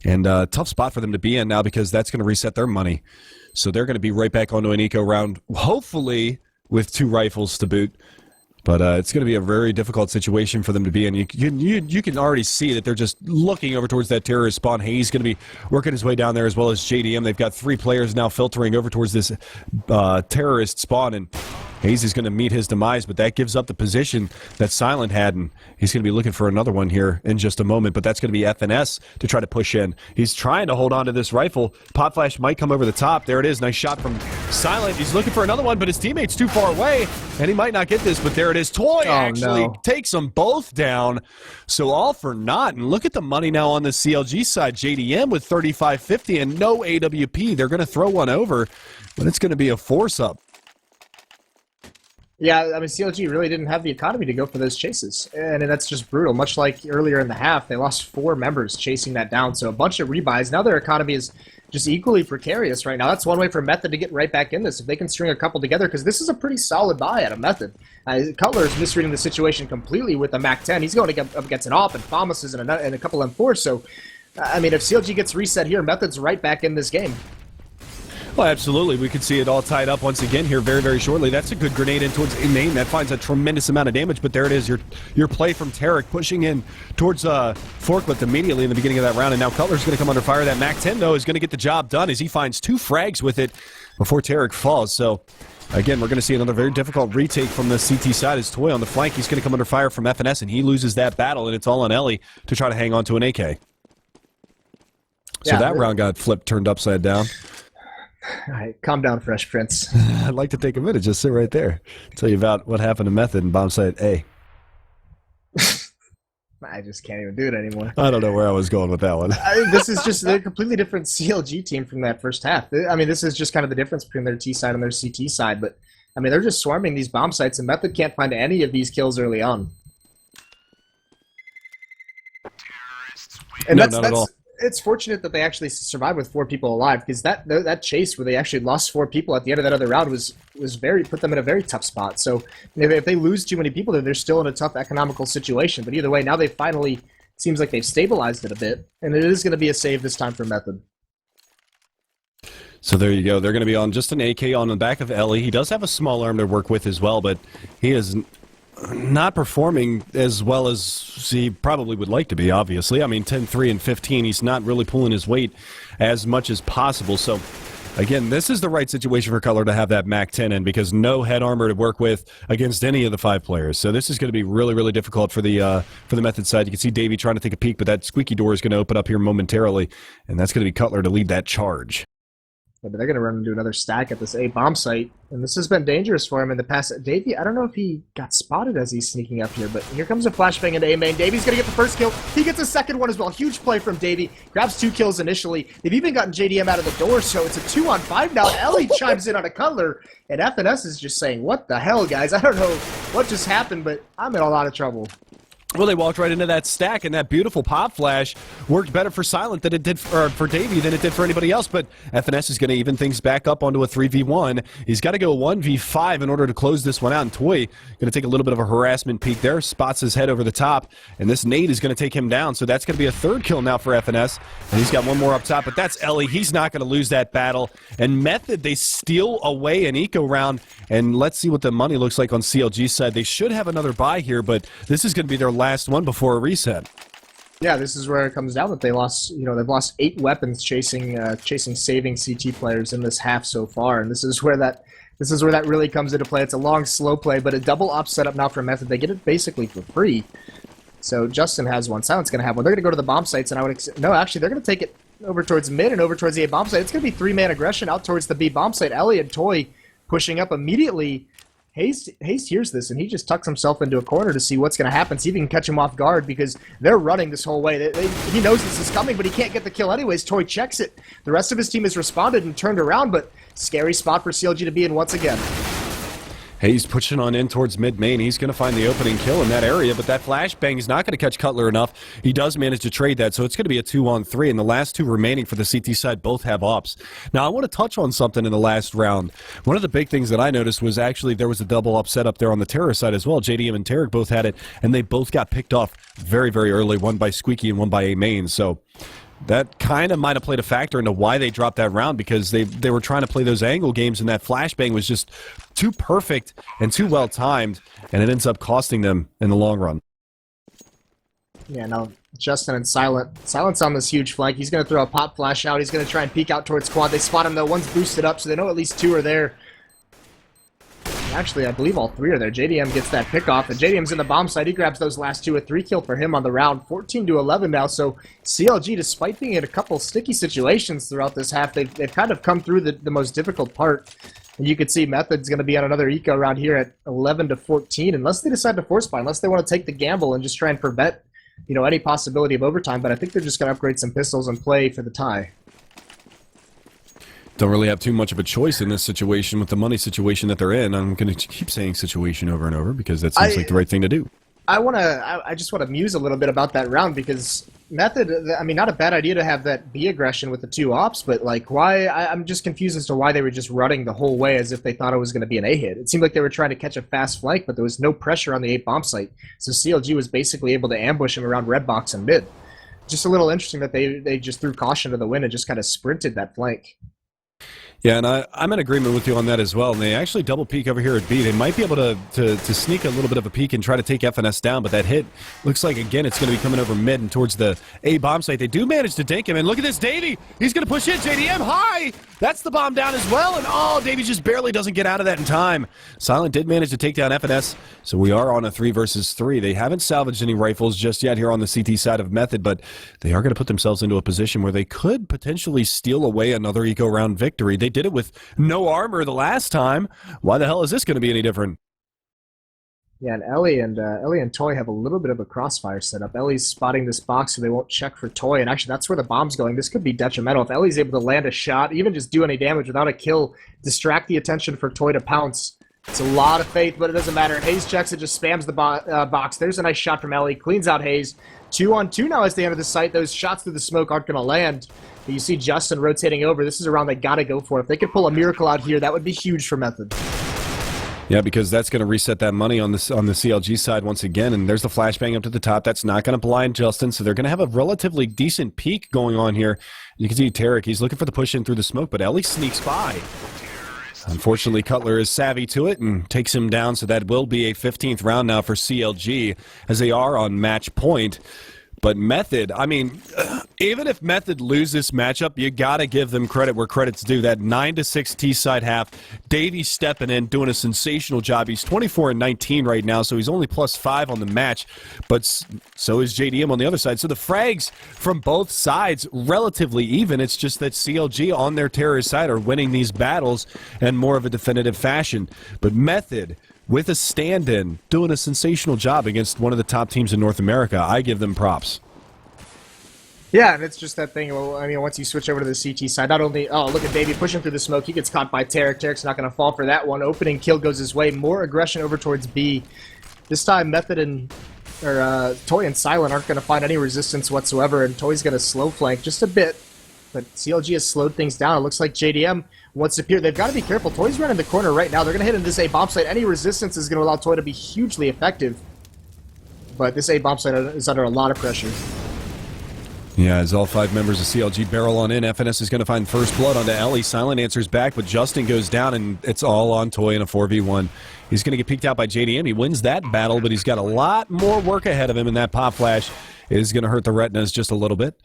And tough spot for them to be in now because that's going to reset their money. So they're going to be right back onto an eco round, hopefully with 2 rifles to boot. But it's going to be a very difficult situation for them to be in. You can already see that they're just looking over towards that terrorist spawn. Hayes going to be working his way down there as well as JDM. They've got 3 players now filtering over towards this terrorist spawn, and Hayes is going to meet his demise, but that gives up the position that Silent had, and he's going to be looking for another one here in just a moment, but that's going to be FNS to try to push in. He's trying to hold on to this rifle. Pop Flash might come over the top. There it is. Nice shot from Silent. He's looking for another one, but his teammate's too far away, and he might not get this, but there it is. Toy actually takes them both down, so all for naught. And look at the money now on the CLG side. JDM with 35.50 and no AWP. They're going to throw one over, but it's going to be a force-up. Yeah, I mean, CLG really didn't have the economy to go for those chases, and that's just brutal. Much like earlier in the half, they lost 4 members chasing that down, so a bunch of rebuys. Now their economy is just equally precarious right now. That's one way for Method to get right back in this, if they can string a couple together, because this is a pretty solid buy out of Method. Cutler is misreading the situation completely with the MAC-10. He's going up against an AWP and Thomas's and a couple M4s, so, I mean, if CLG gets reset here, Method's right back in this game. Well, absolutely. We could see it all tied up once again here very, very shortly. That's a good grenade in towards a main. That finds a tremendous amount of damage, but there it is. Your play from Tarek pushing in towards Forklift immediately in the beginning of that round, and now Cutler's going to come under fire. That MAC-10, though, is going to get the job done as he finds 2 frags with it before Tarek falls. So, again, we're going to see another very difficult retake from the CT side as Toy on the flank. He's going to come under fire from FNS, and he loses that battle, and it's all on Ellie to try to hang on to an AK. So Yeah, that round got flipped, turned upside down. All right, calm down, Fresh Prince. I'd like to take a minute, just sit right there, tell you about what happened to Method in bomb site A. I just can't even do it anymore. I don't know where I was going with that one. This is just a completely different CLG team from that first half. I mean, this is just kind of the difference between their T side and their CT side, but I mean, they're just swarming these bomb sites, and Method can't find any of these kills early on. And no, not at all. It's fortunate that they actually survived with 4 people alive, because that chase where they actually lost 4 people at the end of that other round was put them in a very tough spot. So if they lose too many people, then they're still in a tough economical situation. But either way, now they finally seems like they've stabilized it a bit, and it is going to be a save this time for Method. So there you go. They're going to be on just an AK on the back of Ellie. He does have a small arm to work with as well, but he is not performing as well as he probably would like to be, obviously. I mean, 10-3 and 15, he's not really pulling his weight as much as possible. So, again, this is the right situation for Cutler to have that MAC-10 in, because no head armor to work with against any of the 5 players. So this is going to be really, really difficult for the Method side. You can see Davey trying to take a peek, but that squeaky door is going to open up here momentarily, and that's going to be Cutler to lead that charge. Yeah, but they're going to run into another stack at this A bomb site, and this has been dangerous for him in the past. Davey, I don't know if he got spotted as he's sneaking up here, but here comes a flashbang into A main. Davey's going to get the first kill. He gets a second one as well. Huge play from Davey. Grabs 2 kills initially. They've even gotten JDM out of the door, so it's a 2-on-5 now. Ellie chimes in on a Cutler, and FNS is just saying, what the hell, guys? I don't know what just happened, but I'm in a lot of trouble. Well, they walked right into that stack, and that beautiful pop flash worked better for Silent than it did for Davey than it did for anybody else. But FNS is going to even things back up onto a 3v1. He's got to go 1v5 in order to close this one out. And Toy going to take a little bit of a harassment peek there, spots his head over the top, and this nade is going to take him down. So that's going to be a 3rd kill now for FNS, and he's got 1 more up top. But that's Ellie. He's not going to lose that battle. And Method, they steal away an eco round, and let's see what the money looks like on CLG's side. They should have another buy here, but this is going to be their last one before a reset. Yeah, this is where it comes down that they lost. They've lost 8 weapons chasing saving CT players in this half so far, and this is where that really comes into play. It's a long, slow play, but a double op setup now for Method. They get it basically for free. So Justin has one. Silent's going to have one. They're going to go to the bomb sites, and actually, they're going to take it over towards mid and over towards the A bomb site. It's going to be 3-man aggression out towards the B bomb site. Ellie and Toy pushing up immediately. Hayes hears this, and he just tucks himself into a corner to see what's going to happen, see if he can catch him off guard, because they're running this whole way. He knows this is coming, but he can't get the kill anyways. Toy checks it. The rest of his team has responded and turned around, but scary spot for CLG to be in once again. Hayes pushing on in towards mid-main. He's going to find the opening kill in that area, but that flashbang is not going to catch Cutler enough. He does manage to trade that, so it's going to be a 2-on-3, and the last 2 remaining for the CT side both have ops. Now, I want to touch on something in the last round. One of the big things that I noticed was actually there was a double up setup there on the Terror side as well. JDM and Tarek both had it, and they both got picked off very, very early, one by Squeaky and one by A-main, so that kind of might have played a factor into why they dropped that round, because they were trying to play those angle games, and that flashbang was just too perfect and too well timed, and it ends up costing them in the long run. Yeah, now Justin and Silent's on this huge flank. He's going to throw a pop flash out. He's going to try and peek out towards quad. They spot him though. One's boosted up, so they know at least 2 are there. Actually, I believe all 3 are there. JDM gets that pick off, and JDM's in the bomb site. He grabs those last 2, a 3 kill for him on the round, 14-11 now. So CLG, despite being in a couple sticky situations throughout this half, they've kind of come through the most difficult part. And you could see Method's going to be on another eco round here at 11-14, unless they decide to force buy, unless they want to take the gamble and just try and prevent, any possibility of overtime. But I think they're just going to upgrade some pistols and play for the tie. don't really have too much of a choice in this situation with the money situation that they're in. I'm going to keep saying situation over and over because that seems like the right thing to do. I just want to muse a little bit about that round because Method, I mean, not a bad idea to have that B aggression with the 2 ops, but like why, I'm just confused as to why they were just running the whole way as if they thought it was going to be an A hit. It seemed like they were trying to catch a fast flank, but there was no pressure on the A bomb site. So CLG was basically able to ambush him around red box and mid. Just a little interesting that they just threw caution to the wind and just kind of sprinted that flank. Yeah, and I'm in agreement with you on that as well. And they actually double peek over here at B. They might be able to sneak a little bit of a peek and try to take FNS down, but that hit looks like, again, it's going to be coming over mid and towards the A bomb site. They do manage to dink him, and look at this, Davey! He's going to push in, JDM high! That's the bomb down as well, and oh, Davey just barely doesn't get out of that in time. Silent did manage to take down FNS, so we are on a 3 versus 3. They haven't salvaged any rifles just yet here on the CT side of Method, but they are going to put themselves into a position where they could potentially steal away another eco round victory. They did it with no armor the last time. Why the hell is this going to be any different? Yeah, and Ellie and Toy have a little bit of a crossfire setup. Ellie's spotting this box so they won't check for Toy, and actually that's where the bomb's going. This could be detrimental. If Ellie's able to land a shot, even just do any damage without a kill, distract the attention for Toy to pounce. It's a lot of faith, but it doesn't matter. Hayes checks it, just spams the box. There's a nice shot from Ellie, cleans out Hayes. 2-on-2 now as they enter the site. Those shots through the smoke aren't going to land. But you see Justin rotating over. This is a round they got to go for. If they could pull a miracle out here, that would be huge for Method. Yeah, because that's going to reset that money on the CLG side once again, and there's the flashbang up to the top. That's not going to blind Justin, so they're going to have a relatively decent peak going on here. You can see Tarek, he's looking for the push in through the smoke, but Ellie sneaks by. Unfortunately, Cutler is savvy to it and takes him down, so that will be a 15th round now for CLG, as they are on match point. But Method, I mean, even if Method lose this matchup, you got to give them credit where credit's due. That 9-6 T-side half, Davey's stepping in, doing a sensational job. He's 24-19 right now, so he's only +5 on the match, but so is JDM on the other side. So the frags from both sides, relatively even. It's just that CLG on their terrorist side are winning these battles in more of a definitive fashion. But Method, with a stand-in, doing a sensational job against one of the top teams in North America. I give them props. Yeah, and it's just that thing. Well, I mean, once you switch over to the CT side, not only, oh, look at Davey pushing through the smoke. He gets caught by Tarek. Tarek's not going to fall for that one. Opening kill goes his way. More aggression over towards B. This time, Method and Toy and Silent aren't going to find any resistance whatsoever, and Toy's going to slow flank just a bit. But CLG has slowed things down. It looks like JDM wants to appear. They've got to be careful. Toy's running the corner right now. They're going to hit into this A bomb site. Any resistance is going to allow Toy to be hugely effective. But this A bomb site is under a lot of pressure. Yeah, as all 5 members of CLG barrel on in, FNS is going to find first blood onto Ellie. Silent answers back, but Justin goes down, and it's all on Toy in a 4v1. He's going to get peeked out by JDM. He wins that battle, but he's got a lot more work ahead of him, and that pop flash is going to hurt the retinas just a little bit.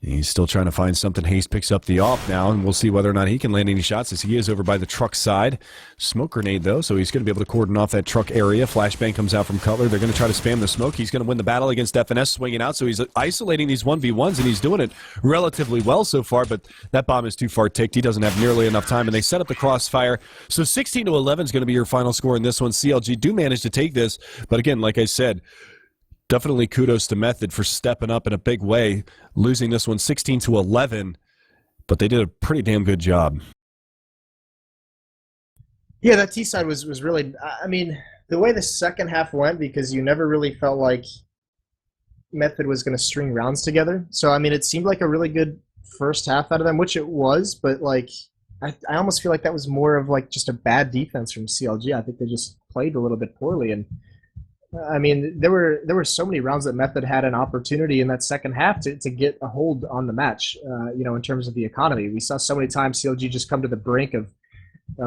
He's still trying to find something. Hayes picks up the off now, and we'll see whether or not he can land any shots as he is over by the truck side. Smoke grenade, though, so he's going to be able to cordon off that truck area. Flashbang comes out from Cutler. They're going to try to spam the smoke. He's going to win the battle against FNS swinging out, so he's isolating these 1v1s, and he's doing it relatively well so far, but that bomb is too far ticked. He doesn't have nearly enough time, and they set up the crossfire. So 16-11 is going to be your final score in this one. CLG do manage to take this, but again, like I said, definitely kudos to Method for stepping up in a big way, losing this one 16-11, but they did a pretty damn good job. Yeah, that T side was really, I mean, the way the second half went, because you never really felt like Method was going to string rounds together. So, I mean, it seemed like a really good first half out of them, which it was, but like, I almost feel like that was more of like just a bad defense from CLG. I think they just played a little bit poorly, and I mean, there were so many rounds that Method had an opportunity in that second half to get a hold on the match, in terms of the economy. We saw so many times CLG just come to the brink of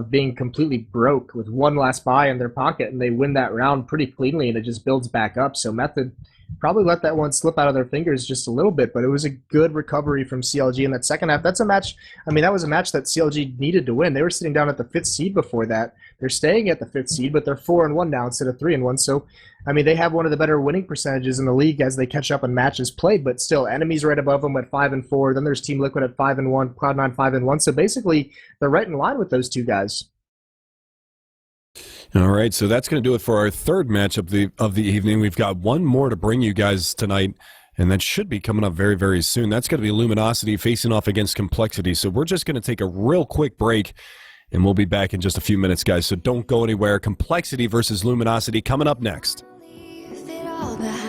being completely broke with one last buy in their pocket, and they win that round pretty cleanly, and it just builds back up. So Method probably let that one slip out of their fingers just a little bit, but it was a good recovery from CLG in that second half. That's a match, I mean, that was a match that CLG needed to win. They were sitting down at the 5th seed before that. They're staying at the 5th seed, but they're 4-1 now instead of 3-1. So, I mean, they have one of the better winning percentages in the league as they catch up on matches played, but still, enemies right above them at 5-4. Then there's Team Liquid at 5-1, Cloud9 5-1. So basically, they're right in line with those two guys. All right, so that's going to do it for our third match of the evening. We've got one more to bring you guys tonight, And that should be coming up very, very soon. That's going to be Luminosity facing off against Complexity. So we're just going to take a real quick break, and we'll be back in just a few minutes, guys. So don't go anywhere. Complexity versus Luminosity coming up next. Leave it all behind.